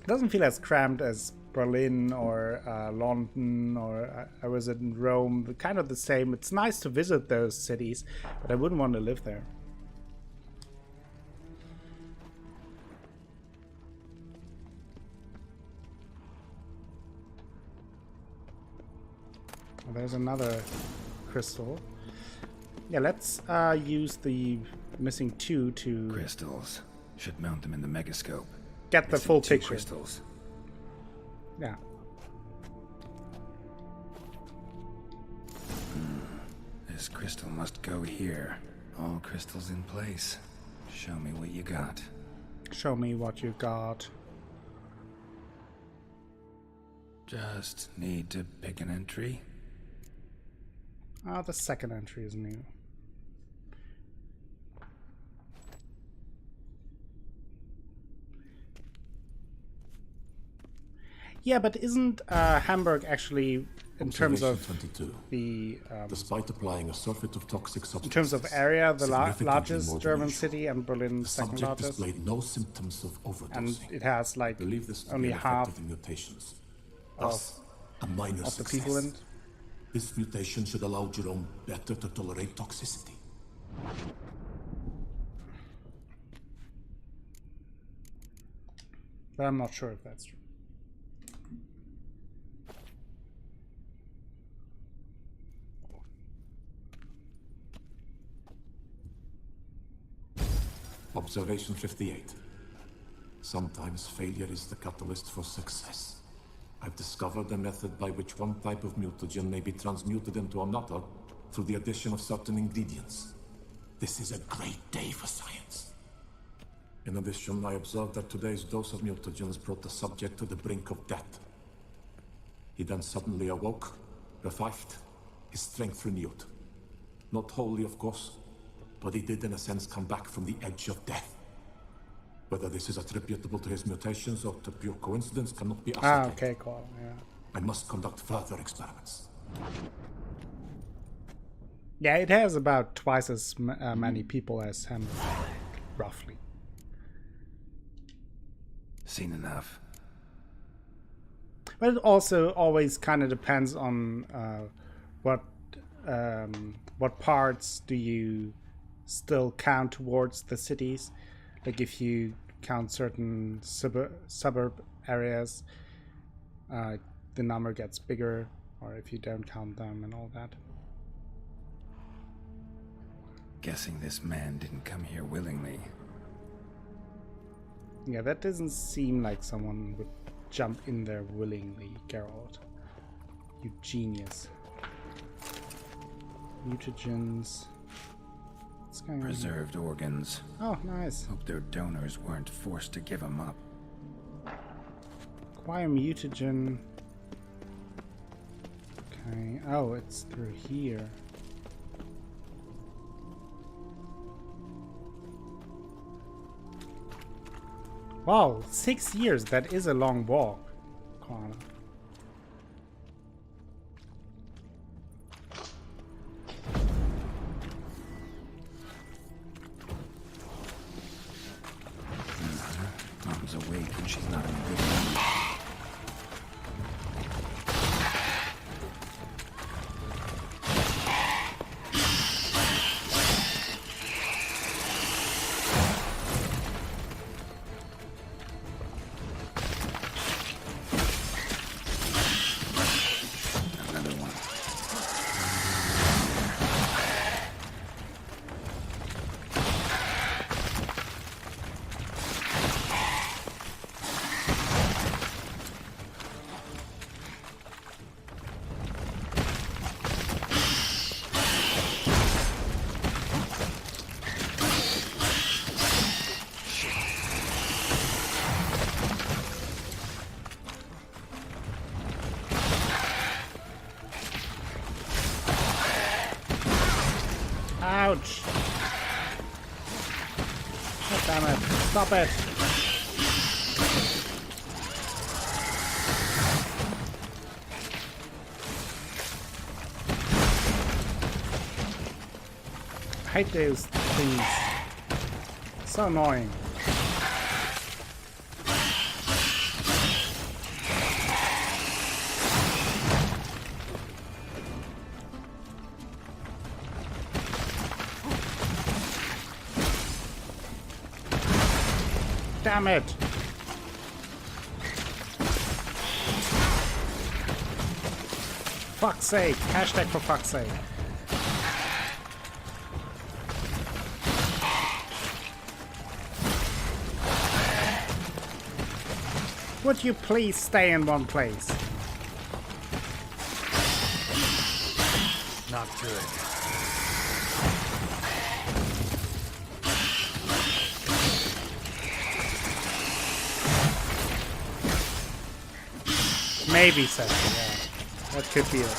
It doesn't feel as cramped as Berlin or London, or I was in Rome. Kind of the same. It's nice to visit those cities, but I wouldn't want to live there. There's another crystal. Yeah, let's use the missing 2 to Crystals. Should mount them in the megascope. get the Missing full 2 picture. crystals. Yeah. This crystal must go here. All crystals in place. Show me what you got. Show me what you got. Just need to pick an entry. The second entry is new. Yeah, but isn't Hamburg actually, in terms of 22. the Despite applying a surfeit of toxic substances, in terms of area, the significantly largest more than German usual, city, and Berlin the second subject largest, displayed no symptoms of and overdosing. it has like I believe this to only be an effect half of the mutations. Thus, a minor of the success. people in it. This mutation should allow Jerome better to tolerate toxicity. But I'm not sure if that's true. Observation 58. Sometimes failure is the catalyst for success. I've discovered a method by which one type of mutagen may be transmuted into another through the addition of certain ingredients. This is a great day for science. In addition, I observed that today's dose of mutagens brought the subject to the brink of death. He then suddenly awoke, revived, his strength renewed. Not wholly, of course, but he did in a sense come back from the edge of death. Whether this is attributable to his mutations or to pure coincidence cannot be ascertained. Okay, cool. Yeah. I must conduct further experiments. Yeah, it has about twice as many people as him, roughly. Seen enough. But it also always kind of depends on what parts do you still count towards the cities. Like if you count certain suburb areas, the number gets bigger, or if you don't count them and all that. Guessing this man didn't come here willingly. Yeah, that doesn't seem like someone would jump in there willingly, Geralt. You genius. Mutagens. What's going on here? Preserved organs. Oh, nice. Hope their donors weren't forced to give them up. Acquire mutagen. Okay. Oh, it's through here. Wow, 6 years. That is a long walk, Connor. Mom's awake and she's not in a good mood. Another one. Ouch! God damn it. Stop it! I hate those things. So annoying. Damn it! Fuck's sake! Hashtag for fuck's sake. Would you please stay in one place? Not good. Maybe so, yeah. That could be it.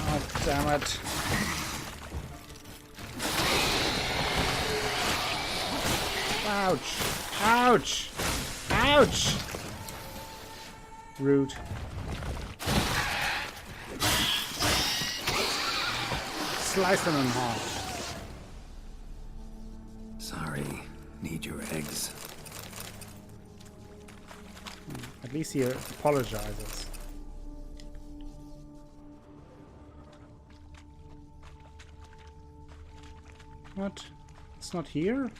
Oh, damn it. Ouch! Ouch! Ouch! Rude. Slice them in half. Sorry. Need your eggs. At least he apologizes. What? It's not here?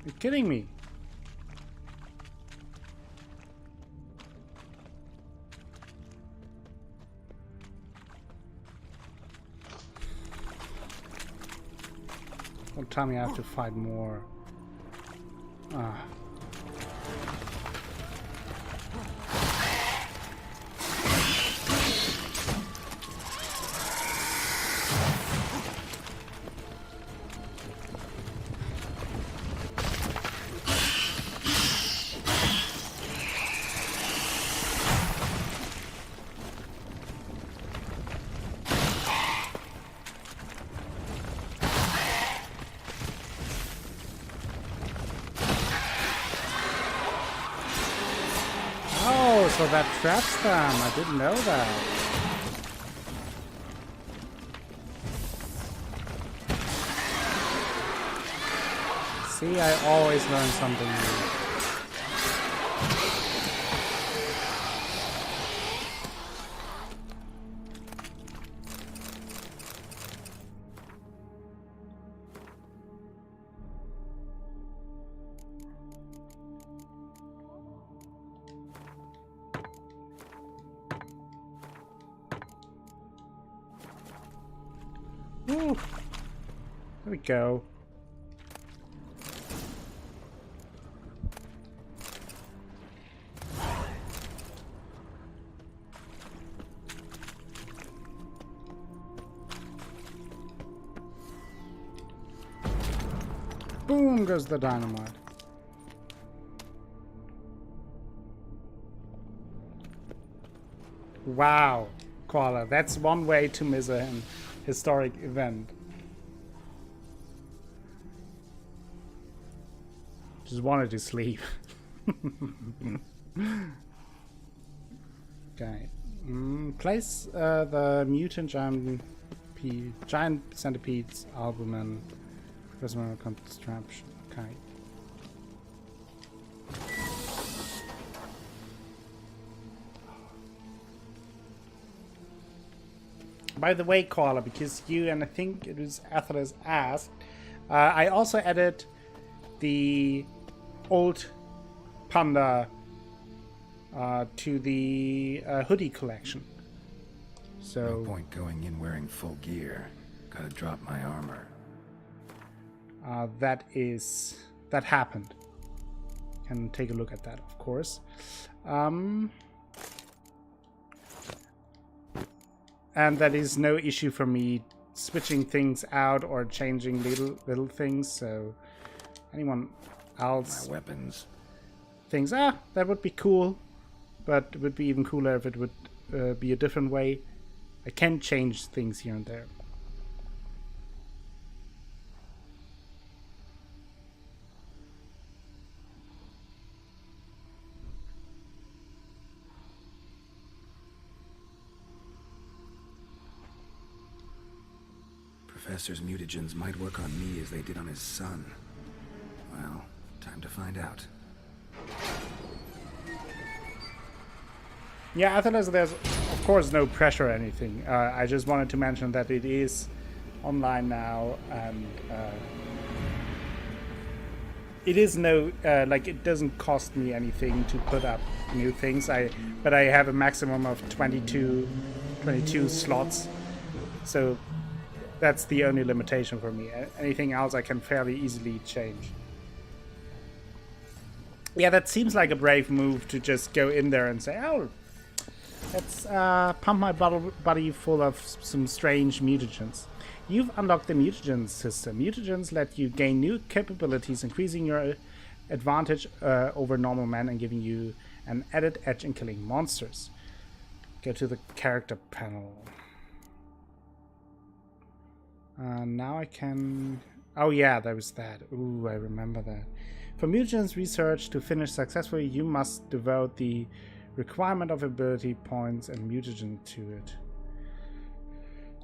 You're kidding me. Don't tell me I have to fight more. Ah. Oh, so that traps them. I didn't know that. See, I always learn something new. Woo. There we go. Boom goes the dynamite. Wow, Koala, that's one way to miss a historic event. Just wanted to sleep. Okay. Place the mutant giant centipedes albumin prismatic contraption. Okay. By the way, Koala, because you and I think it was Athelas asked, I also added the old panda to the hoodie collection. So No point going in wearing full gear. Gotta drop my armor. that happened. Can take a look at that, of course. And that is no issue for me switching things out or changing little things. So anyone else My weapons. thinks, that would be cool, but it would be even cooler if it would be a different way. I can change things here and there. Professor's mutagens might work on me as they did on his son. Well, time to find out. Yeah, Athelas, there's of course no pressure or anything. I just wanted to mention that it is online now, and it is no like it doesn't cost me anything to put up new things. But I have a maximum of 22 slots, so that's the only limitation for me. Anything else I can fairly easily change. Yeah, that seems like a brave move to just go in there and say, oh, let's pump my body full of some strange mutagens. You've unlocked the mutagen system. Mutagens let you gain new capabilities, increasing your advantage over normal men and giving you an added edge in killing monsters. Go to the character panel. Now I can... Oh yeah, there was that. Ooh, I remember that. For mutagens research to finish successfully, you must devote the requirement of ability points and mutagen to it.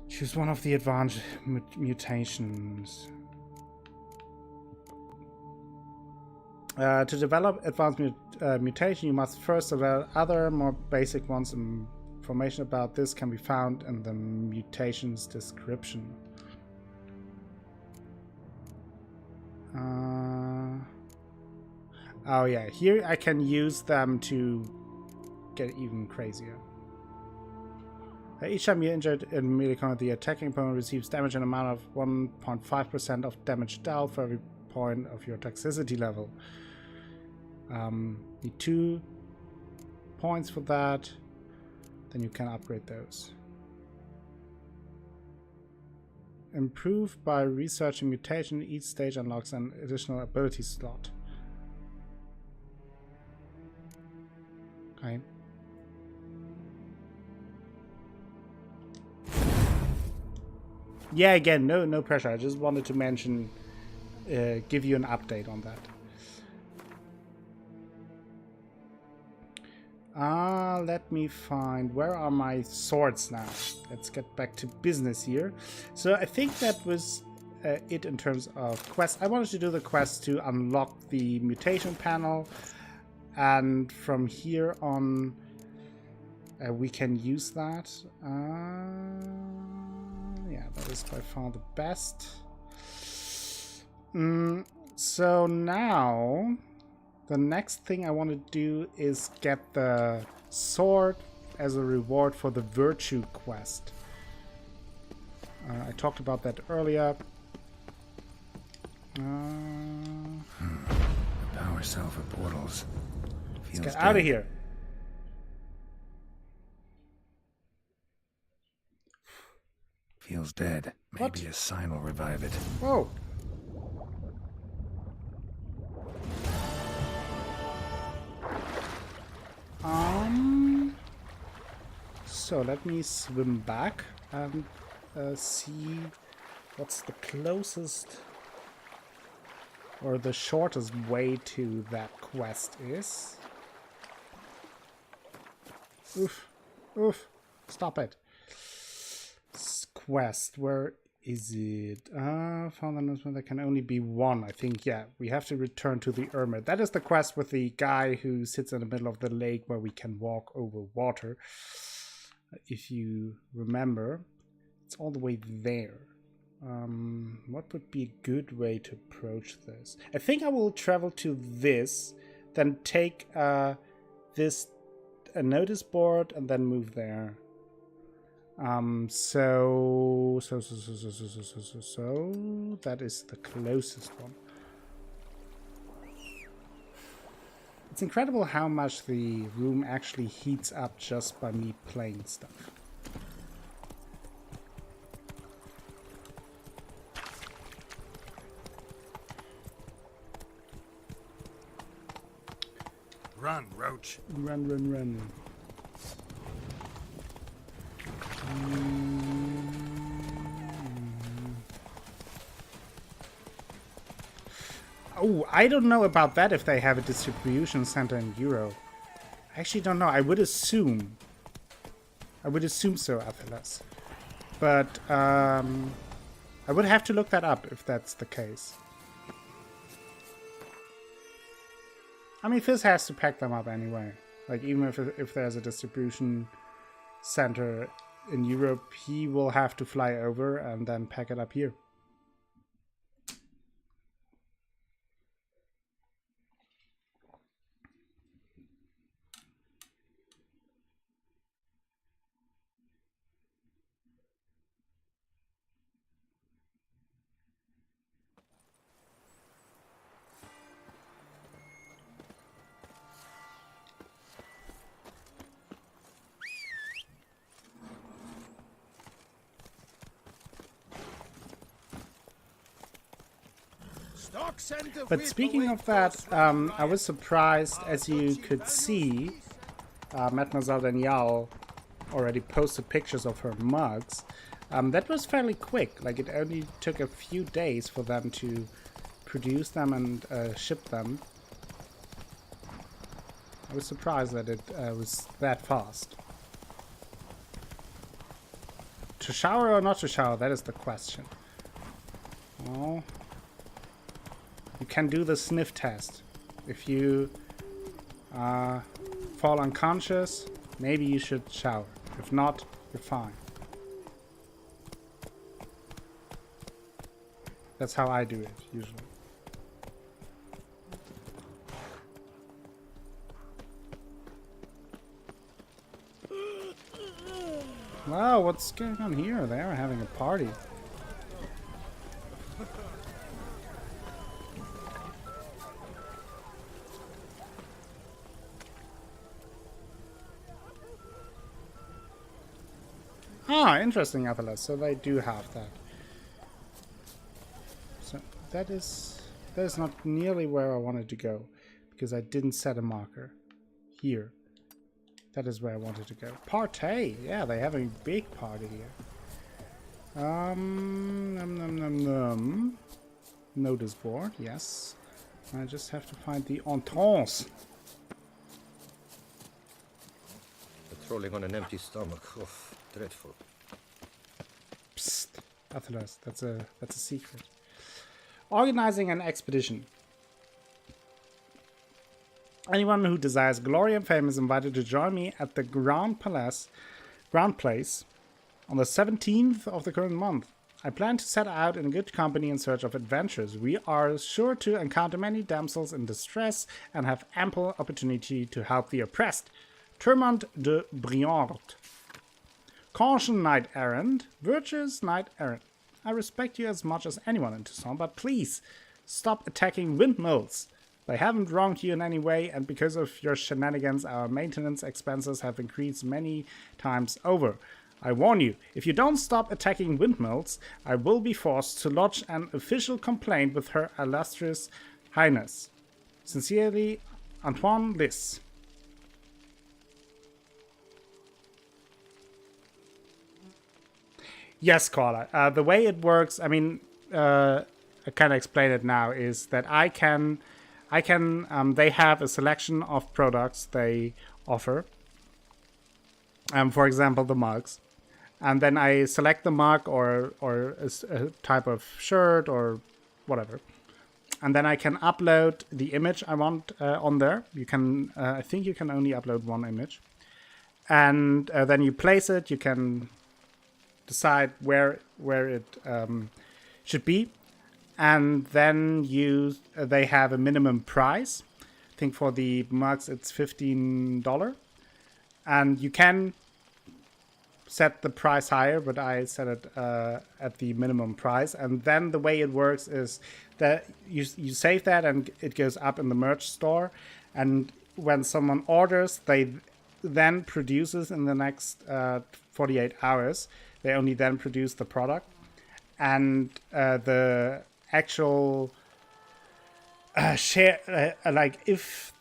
Choose one of the advanced mutations. To develop advanced mutation, you must first develop other, more basic ones. Information about this can be found in the mutation's description. Oh yeah, here I can use them to get even crazier. Each time you're injured in melee combat, the attacking opponent receives damage in an amount of 1.5% of damage dealt for every point of your toxicity level. Need 2 points for that. Then you can upgrade those. Improve by researching mutation. Each stage unlocks an additional ability slot. Okay. Yeah, again, no pressure. I just wanted to mention, give you an update on that. Let me find, where are my swords now? Let's get back to business here. So I think that was it in terms of quests. I wanted to do the quest to unlock the mutation panel, and from here on we can use that. Yeah, that is by far the best. So now the next thing I want to do is get the sword as a reward for the virtue quest. I talked about that earlier. The power cell for portals. Let's get out of here. Feels dead. Maybe a sign will revive it. Whoa. So let me swim back and see what's the closest or the shortest way to that quest is. Oof. Oof. Stop it. Quest, where is it? Found announcement, there can only be one. I think, yeah, we have to return to the Hermit. That is the quest with the guy who sits in the middle of the lake where we can walk over water. If you remember, it's all the way there. What would be a good way to approach this? I think I will travel to this, then take this notice board and then move there. So that is the closest one. It's incredible how much the room actually heats up just by me playing stuff. Run, Roach. Run, run, run. Oh, I don't know about that if they have a distribution center in Europe. I actually don't know. I would assume so, Athalas. But I would have to look that up if that's the case. I mean, Fizz has to pack them up anyway. Like, even if there's a distribution center in Europe, he will have to fly over and then pack it up here. But speaking of that, I was surprised, as you could see, Mademoiselle Danielle already posted pictures of her mugs. That was fairly quick, like it only took a few days for them to produce them and ship them. I was surprised that it was that fast. To shower or not to shower, that is the question. Oh. You can do the sniff test. If you fall unconscious, maybe you should shower. If not, you're fine. That's how I do it, usually. Wow, what's going on here? They are having a party. Ah, interesting, Athalas. So they do have that. So that is not nearly where I wanted to go, because I didn't set a marker here. That is where I wanted to go. Party! Yeah, they're having a big party here. Notice board, yes. I just have to find the entrance. Patrolling on an empty stomach. Oh, dreadful. Psst, Athalas, that's a secret. Organizing an expedition. Anyone who desires glory and fame is invited to join me at the Grand Place on the 17th of the current month. I plan to set out in good company in search of adventures. We are sure to encounter many damsels in distress and have ample opportunity to help the oppressed. Termont de Briand. Caution knight errant, virtuous knight errant. I respect you as much as anyone in Toussaint, but please stop attacking windmills. They haven't wronged you in any way, and because of your shenanigans, our maintenance expenses have increased many times over. I warn you, if you don't stop attacking windmills, I will be forced to lodge an official complaint with Her Illustrious Highness. Sincerely, Antoine Liss. Yes, Carla. The way it works, I mean, I can explain it now, is that they have a selection of products they offer. For example, the mugs. And then I select the mug or a type of shirt or whatever. And then I can upload the image I want on there. You can, I think you can only upload one image. And then you place it. You can decide where it should be. And then they have a minimum price. I think for the mugs it's $15. And you can set the price higher, but I set it at the minimum price. And then the way it works is that you save that and it goes up in the merch store. And when someone orders, they then produces in the next 48 hours. They only then produce the product. And the actual share, like if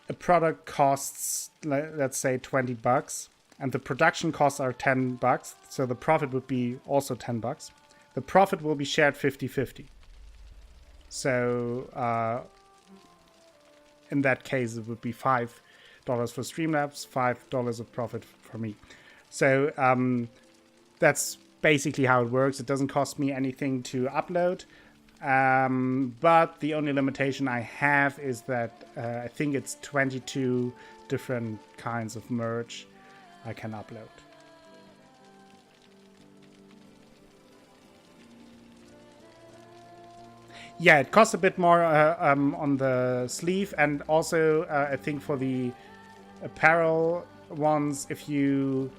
a product costs, let's say $20, and the production costs are $10, so the profit would be also $10. The profit will be shared 50-50. So in that case, it would be $5 for Streamlabs, $5 of profit for me. So that's basically how it works. It doesn't cost me anything to upload. But the only limitation I have is that I think it's 22 different kinds of merch I can upload. Yeah, it costs a bit more on the sleeve, and also I think for the apparel ones, if you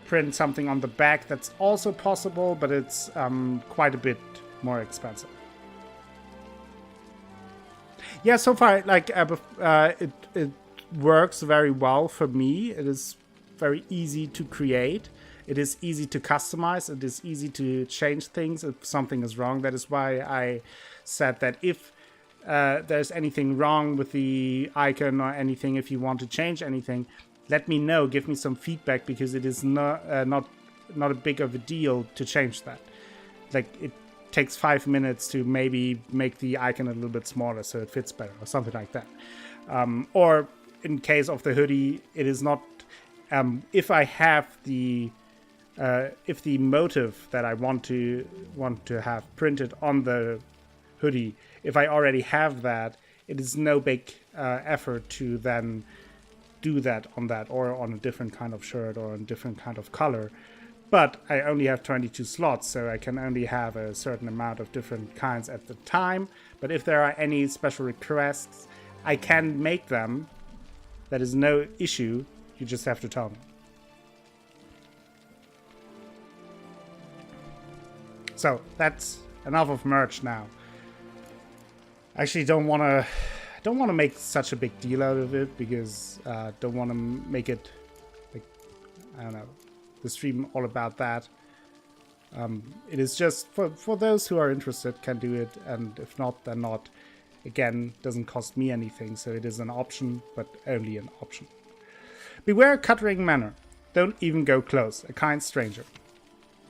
print something on the back, that's also possible, but it's quite a bit more expensive. Yeah, so far, like it works very well for me. It is very easy to create. It is easy to customize. It is easy to change things if something is wrong. That is why I said that if there's anything wrong with the icon or anything, if you want to change anything, let me know. Give me some feedback, because it is not a big of a deal to change that. Like, it takes 5 minutes to maybe make the icon a little bit smaller so it fits better or something like that. Or in case of the hoodie, it is not. If I have if the motive that I want to have printed on the hoodie, if I already have that, it is no big effort to then do that on that, or on a different kind of shirt or a different kind of color. But I only have 22 slots, so I can only have a certain amount of different kinds at the time. But if there are any special requests, I can make them. That is no issue. You just have to tell me. So that's enough of merch now. I actually don't want to make such a big deal out of it because don't want to make it like, I don't know, the stream all about that. It is just for those who are interested can do it, and if not, then not. Again, doesn't cost me anything, so it is an option, but only an option. Beware Cuttering Manor. Don't even go close. A kind stranger.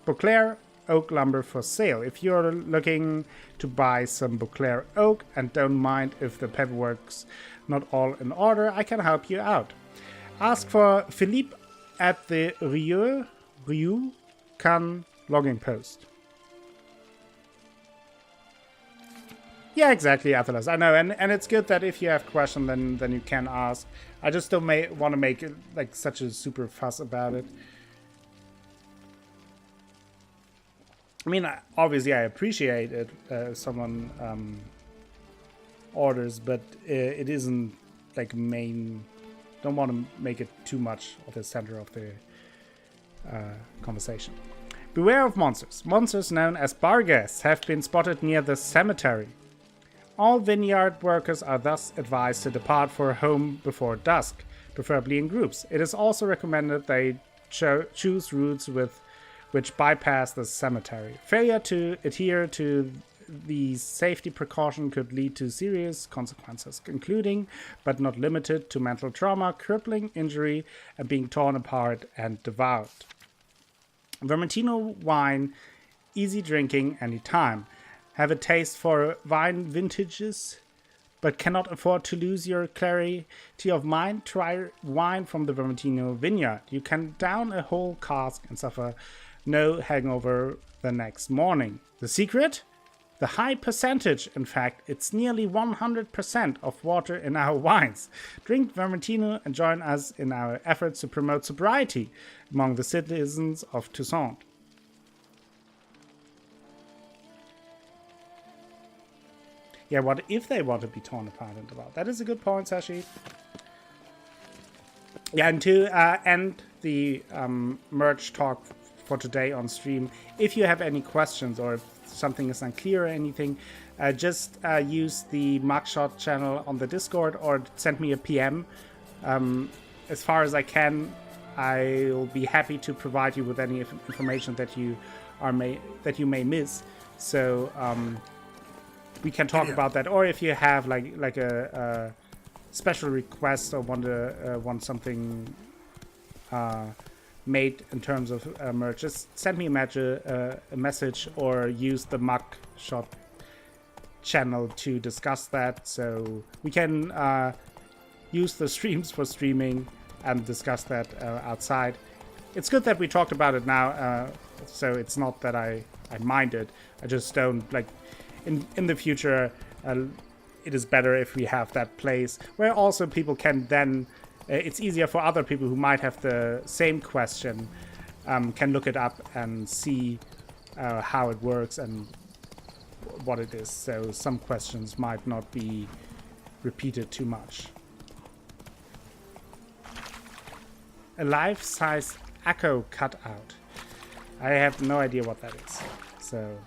Beauclair oak lumber for sale. If you're looking to buy some Beauclair oak and don't mind if the paperwork's not all in order, I can help you out. Ask for Philippe at the Rue Can logging post. Yeah, exactly, Athelas. I know, and it's good that if you have questions, then you can ask. I just don't want to make it like such a super fuss about it. I mean, obviously, I appreciate it if someone orders, but it isn't like main. Don't want to make it too much of the center of the conversation. Beware of monsters. Monsters known as Barghest have been spotted near the cemetery. All vineyard workers are thus advised to depart for home before dusk, preferably in groups. It is also recommended they choose routes which bypass the cemetery. Failure to adhere to these safety precautions could lead to serious consequences, including, but not limited to, mental trauma, crippling injury, and being torn apart and devoured. Vermentino wine, easy drinking anytime. Have a taste for wine vintages, but cannot afford to lose your clarity of mind? Try wine from the Vermentino vineyard. You can down a whole cask and suffer no hangover the next morning. The secret? The high percentage, in fact, it's nearly 100% of water in our wines. Drink Vermentino and join us in our efforts to promote sobriety among the citizens of Toussaint. Yeah, what if they want to be torn apart and devoured? That is a good point, Sashi. Yeah, and to end the merch talk for today on stream, if you have any questions or if something is unclear or anything, just use the Mugshot channel on the Discord or send me a PM. As far as I can, I'll be happy to provide you with any information that you may miss. So we can talk about that, or if you have like a special request or want something made in terms of merch, just send me a message or use the Mugshot channel to discuss that, so we can use the streams for streaming and discuss that outside. It's good that we talked about it now, so it's not that I mind it. I just don't like. In the future, it is better if we have that place where also people can then, it's easier for other people who might have the same question, can look it up and see how it works and what it is. So some questions might not be repeated too much. A life-size Echo cutout. I have no idea what that is. So...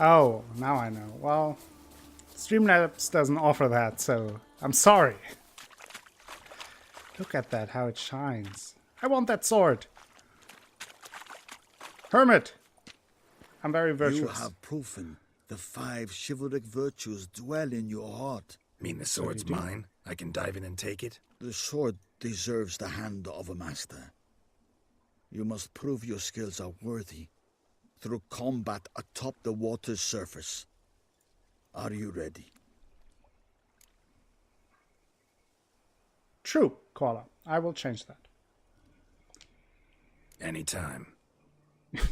Oh, now I know. Well, Streamlabs doesn't offer that, so I'm sorry. Look at that, how it shines. I want that sword. Hermit! I'm very virtuous. You have proven the 5 chivalric virtues dwell in your heart. Mean the sword's mine? I can dive in and take it? The sword deserves the hand of a master. You must prove your skills are worthy through combat atop the water's surface. Are you ready? True, Koala. I will change that. Anytime.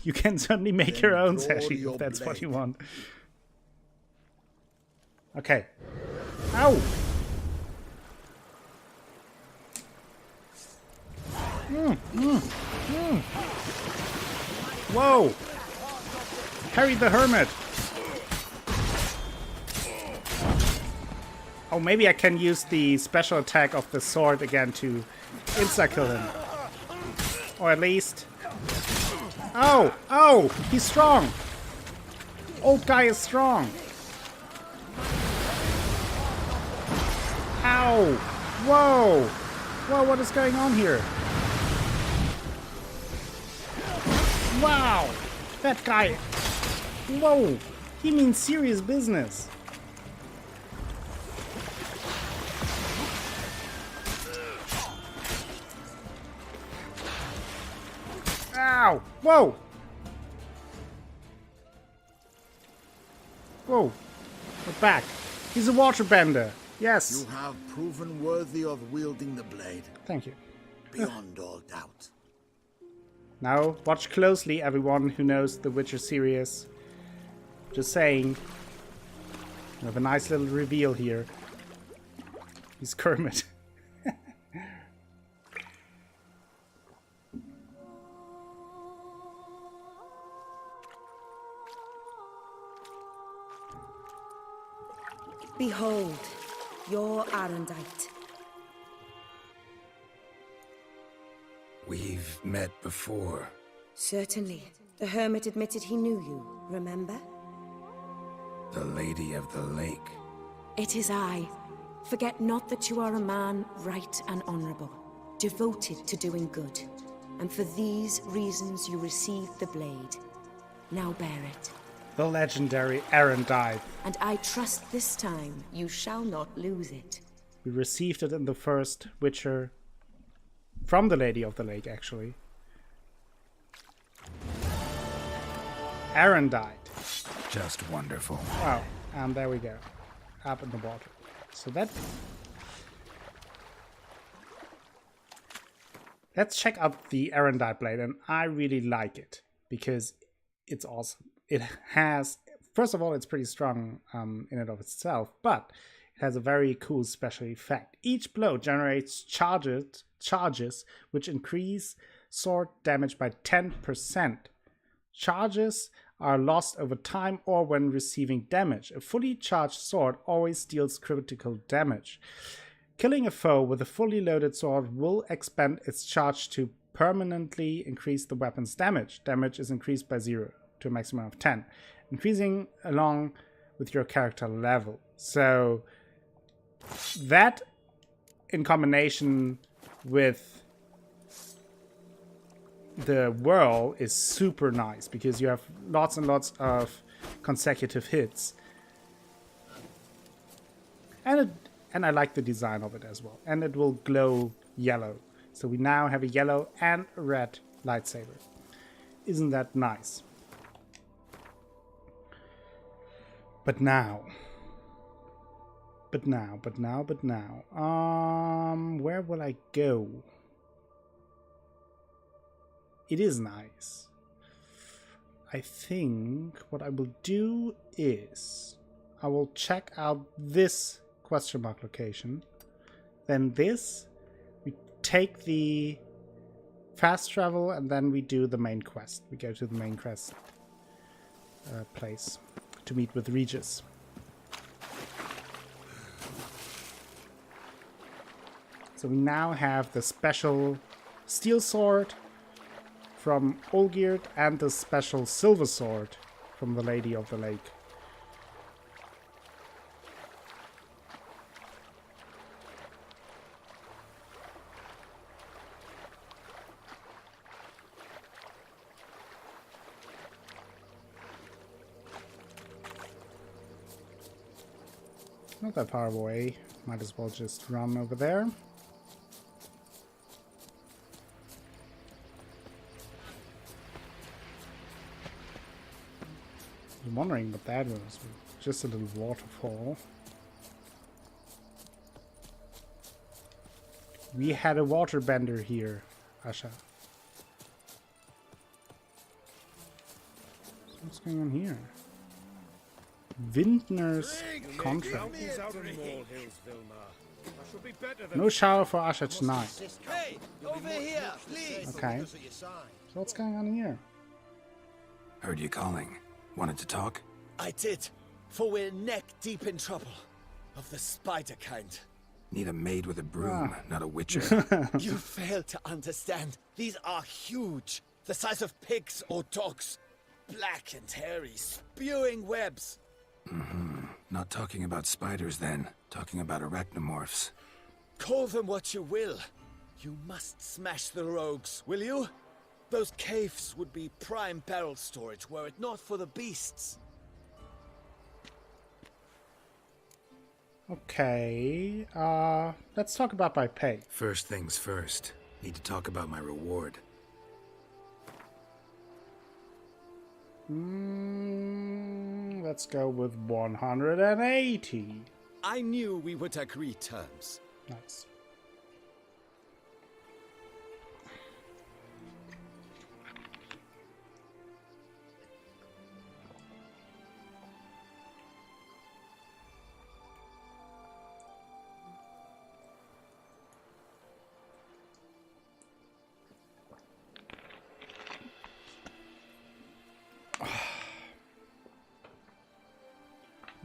You can certainly make Then your own, draw Sashi, your if that's what you blade. want. Okay. Ow! Whoa! Harry the Hermit! Oh, maybe I can use the special attack of the sword again to insta-kill him. Or at least... Oh! Oh! He's strong! Old guy is strong! Ow! Whoa! Whoa, what is going on here? Wow! That guy... Whoa! He means serious business. Ow! Whoa! Whoa! We're back. He's a waterbender. Yes. You have proven worthy of wielding the blade. Thank you. Beyond all doubt. Now, watch closely, everyone who knows the Witcher series. Just saying. We have a nice little reveal here. He's Kermit. Behold, your Arendite. We've met before. Certainly. The hermit admitted he knew you, remember? The Lady of the Lake. It is I. Forget not that you are a man right and honorable, devoted to doing good. And for these reasons you received the blade. Now bear it. The legendary Arendite. And I trust this time you shall not lose it. We received it in the first Witcher from the Lady of the Lake, actually. Arendite. Just wonderful. Wow, and there we go. Up in the water. So that... Let's check out the Arendite blade, and I really like it because it's awesome. It has, first of all, it's pretty strong in and of itself, but it has a very cool special effect. Each blow generates charges which increase sword damage by 10%. Charges are lost over time or when receiving damage. A fully charged sword always deals critical damage. Killing a foe with a fully loaded sword will expend its charge to permanently increase the weapon's damage. Damage is increased by 0 to a maximum of 10, increasing along with your character level. So that in combination with the whirl is super nice because you have lots and lots of consecutive hits. And I like the design of it as well. And it will glow yellow. So we now have a yellow and a red lightsaber. Isn't that nice? But now, where will I go? It is nice. I think what I will do is I will check out this question mark location. Then this, we take the fast travel and then we do the main quest. We go to the main quest place to meet with Regis. So we now have the special steel sword from Olgierd and the special silver sword from the Lady of the Lake. Not that far away. Might as well just run over there. I was wondering what that was. Just a little waterfall. We had a waterbender here, Asha. So what's going on here? Vintner's contract. No shower for Usher tonight. Hey, over here, please. Okay. So what's going on here? Heard you calling. Wanted to talk? I did, for we're neck deep in trouble. Of the spider kind. Need a maid with a broom, not a witcher. You fail to understand. These are huge. The size of pigs or dogs. Black and hairy, spewing webs. Not talking about spiders then. Talking about arachnomorphs. Call them what you will. You must smash the rogues, will you? Those caves would be prime barrel storage were it not for the beasts. Okay, let's talk about my pay. First things first. Need to talk about my reward. Let's go with 180. I knew we would agree terms. Nice.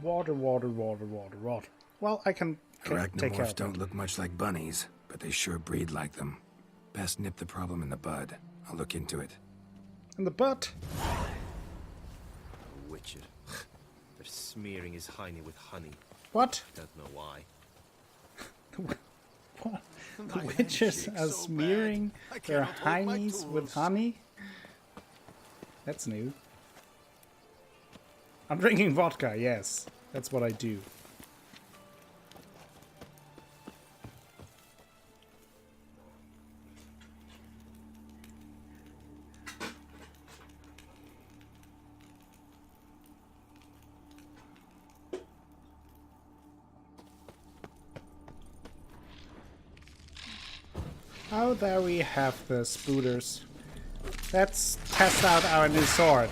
Water, water, water, water, water. Well, I can take care Arachnomorphs of don't it. look much like bunnies, but they sure breed like them. Best nip the problem in the bud. I'll look into it. In the butt. Witcher. They're smearing his hiney with honey. What? Don't know why. What? The witches are smearing their heinies with honey? That's new. I'm drinking vodka, yes. That's what I do. Oh, there we have the spooters. Let's test out our new sword.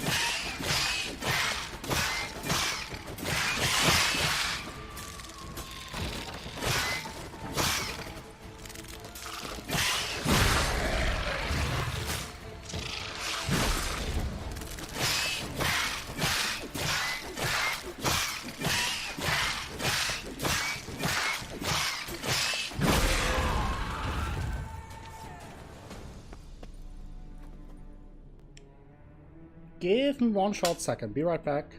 Give me one short second. Be right back.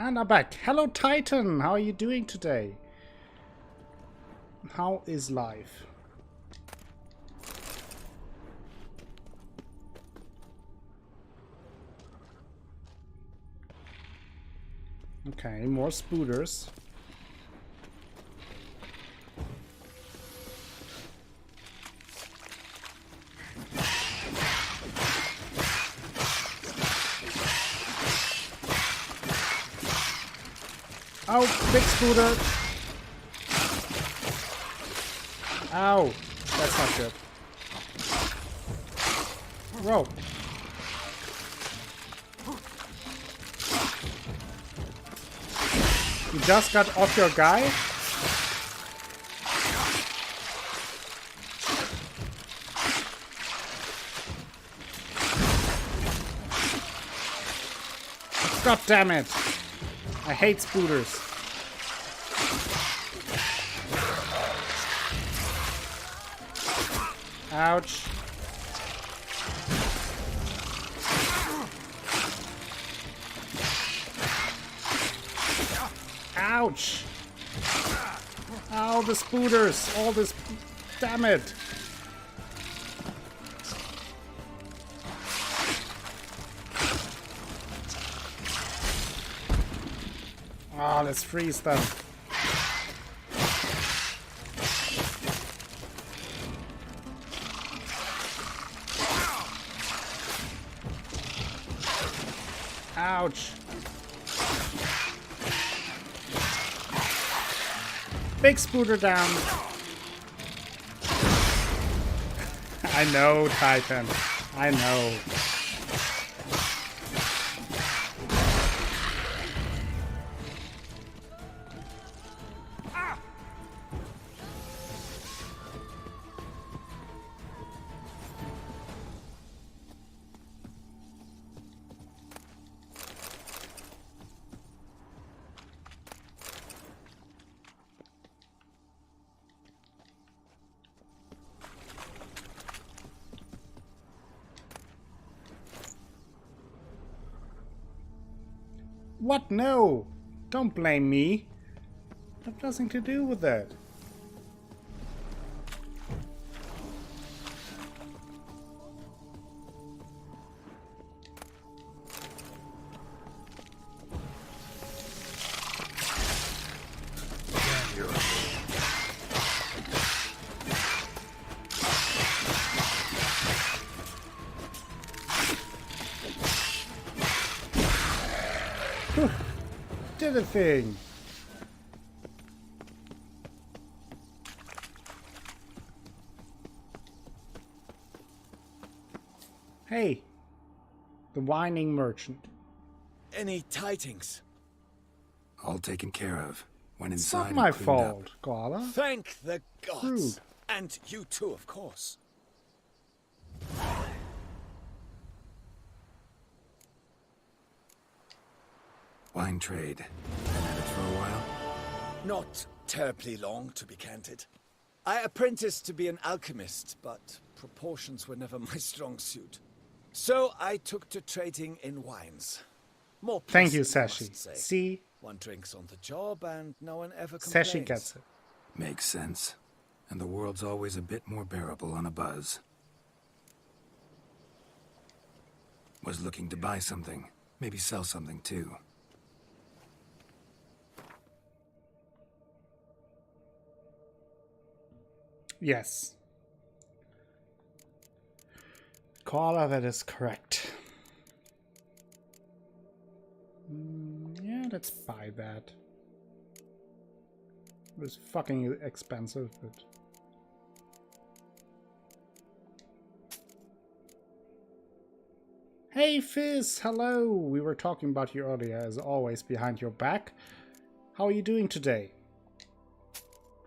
And I'm back. Hello, Titan. How are you doing today? How is life? Okay, more spooters. Ow, big scooter. Ow, that's not good. Whoa. You just got off your guy? God damn it. I hate spooters. Ouch. Ouch. Ow, the spooters. All this. Damn it! Ah, let's freeze them. Ouch. Big spooter down. I know, Titan. I know. What? No! Don't blame me. I have nothing to do with that. Did a thing. Hey, the whining merchant. Any tidings? All taken care of. Went It's inside not my and cleaned fault, up. Koala. Thank the gods. Rude. And you too, of course. Wine trade. Been at it for a while? Not terribly long, to be candid. I apprenticed to be an alchemist, but proportions were never my strong suit. So I took to trading in wines. More Thank you, pleasant, I must Sashi. say. See, One drinks on the job and no one ever complains. Sashi gets it. Makes sense. And the world's always a bit more bearable on a buzz. Was looking to buy something. Maybe sell something too. Yes. Koala, that is correct. Yeah, let's buy that. It was fucking expensive, but... Hey Fizz, hello! We were talking about you earlier, as always, behind your back. How are you doing today?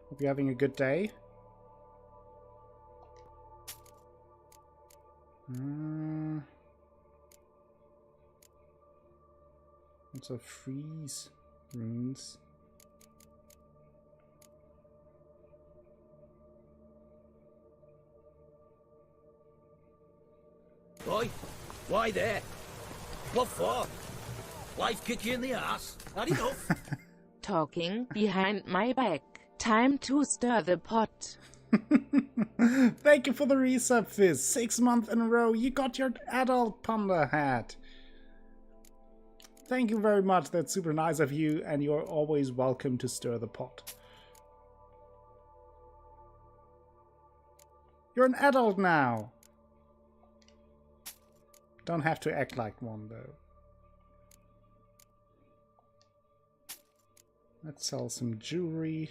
Hope you're having a good day. Lots of freeze runes. Boy, why there? What for? Life kick you in the ass? Had enough? Talking behind my back. Time to stir the pot. Thank you for the resub, Fizz. 6 months in a row, you got your adult panda hat. Thank you very much. That's super nice of you, and you're always welcome to stir the pot. You're an adult now. Don't have to act like one, though. Let's sell some jewelry.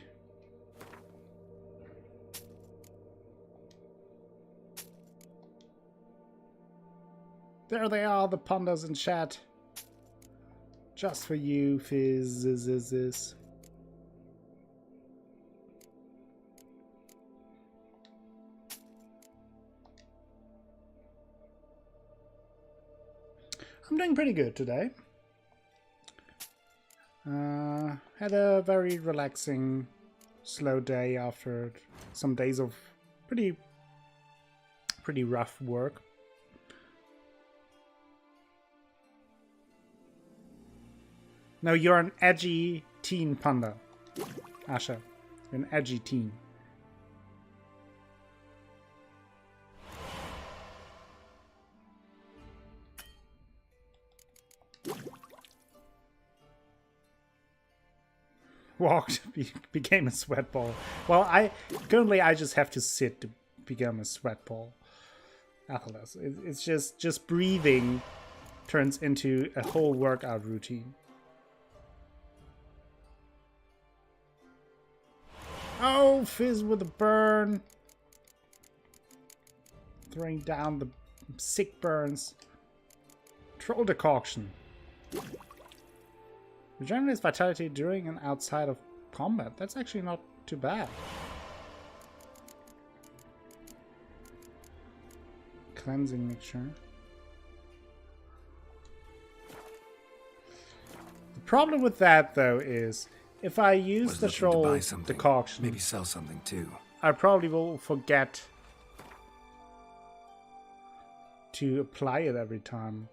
There they are, the pandas in chat. Just for you, Fizz. I'm doing pretty good today. Had a very relaxing, slow day after some days of pretty rough work. No, you're an edgy teen panda, Asha. You're an edgy teen. walked, became a sweat ball. Well, currently I just have to sit to become a sweat ball. Athelas. It's just breathing turns into a whole workout routine. Oh, Fizz with a burn. Throwing down the sick burns. Troll decoction. Regenerates vitality during and outside of combat. That's actually not too bad. Cleansing mixture. The problem with that, though, is if I use the troll decoction, maybe sell something too. I probably will forget to apply it every time.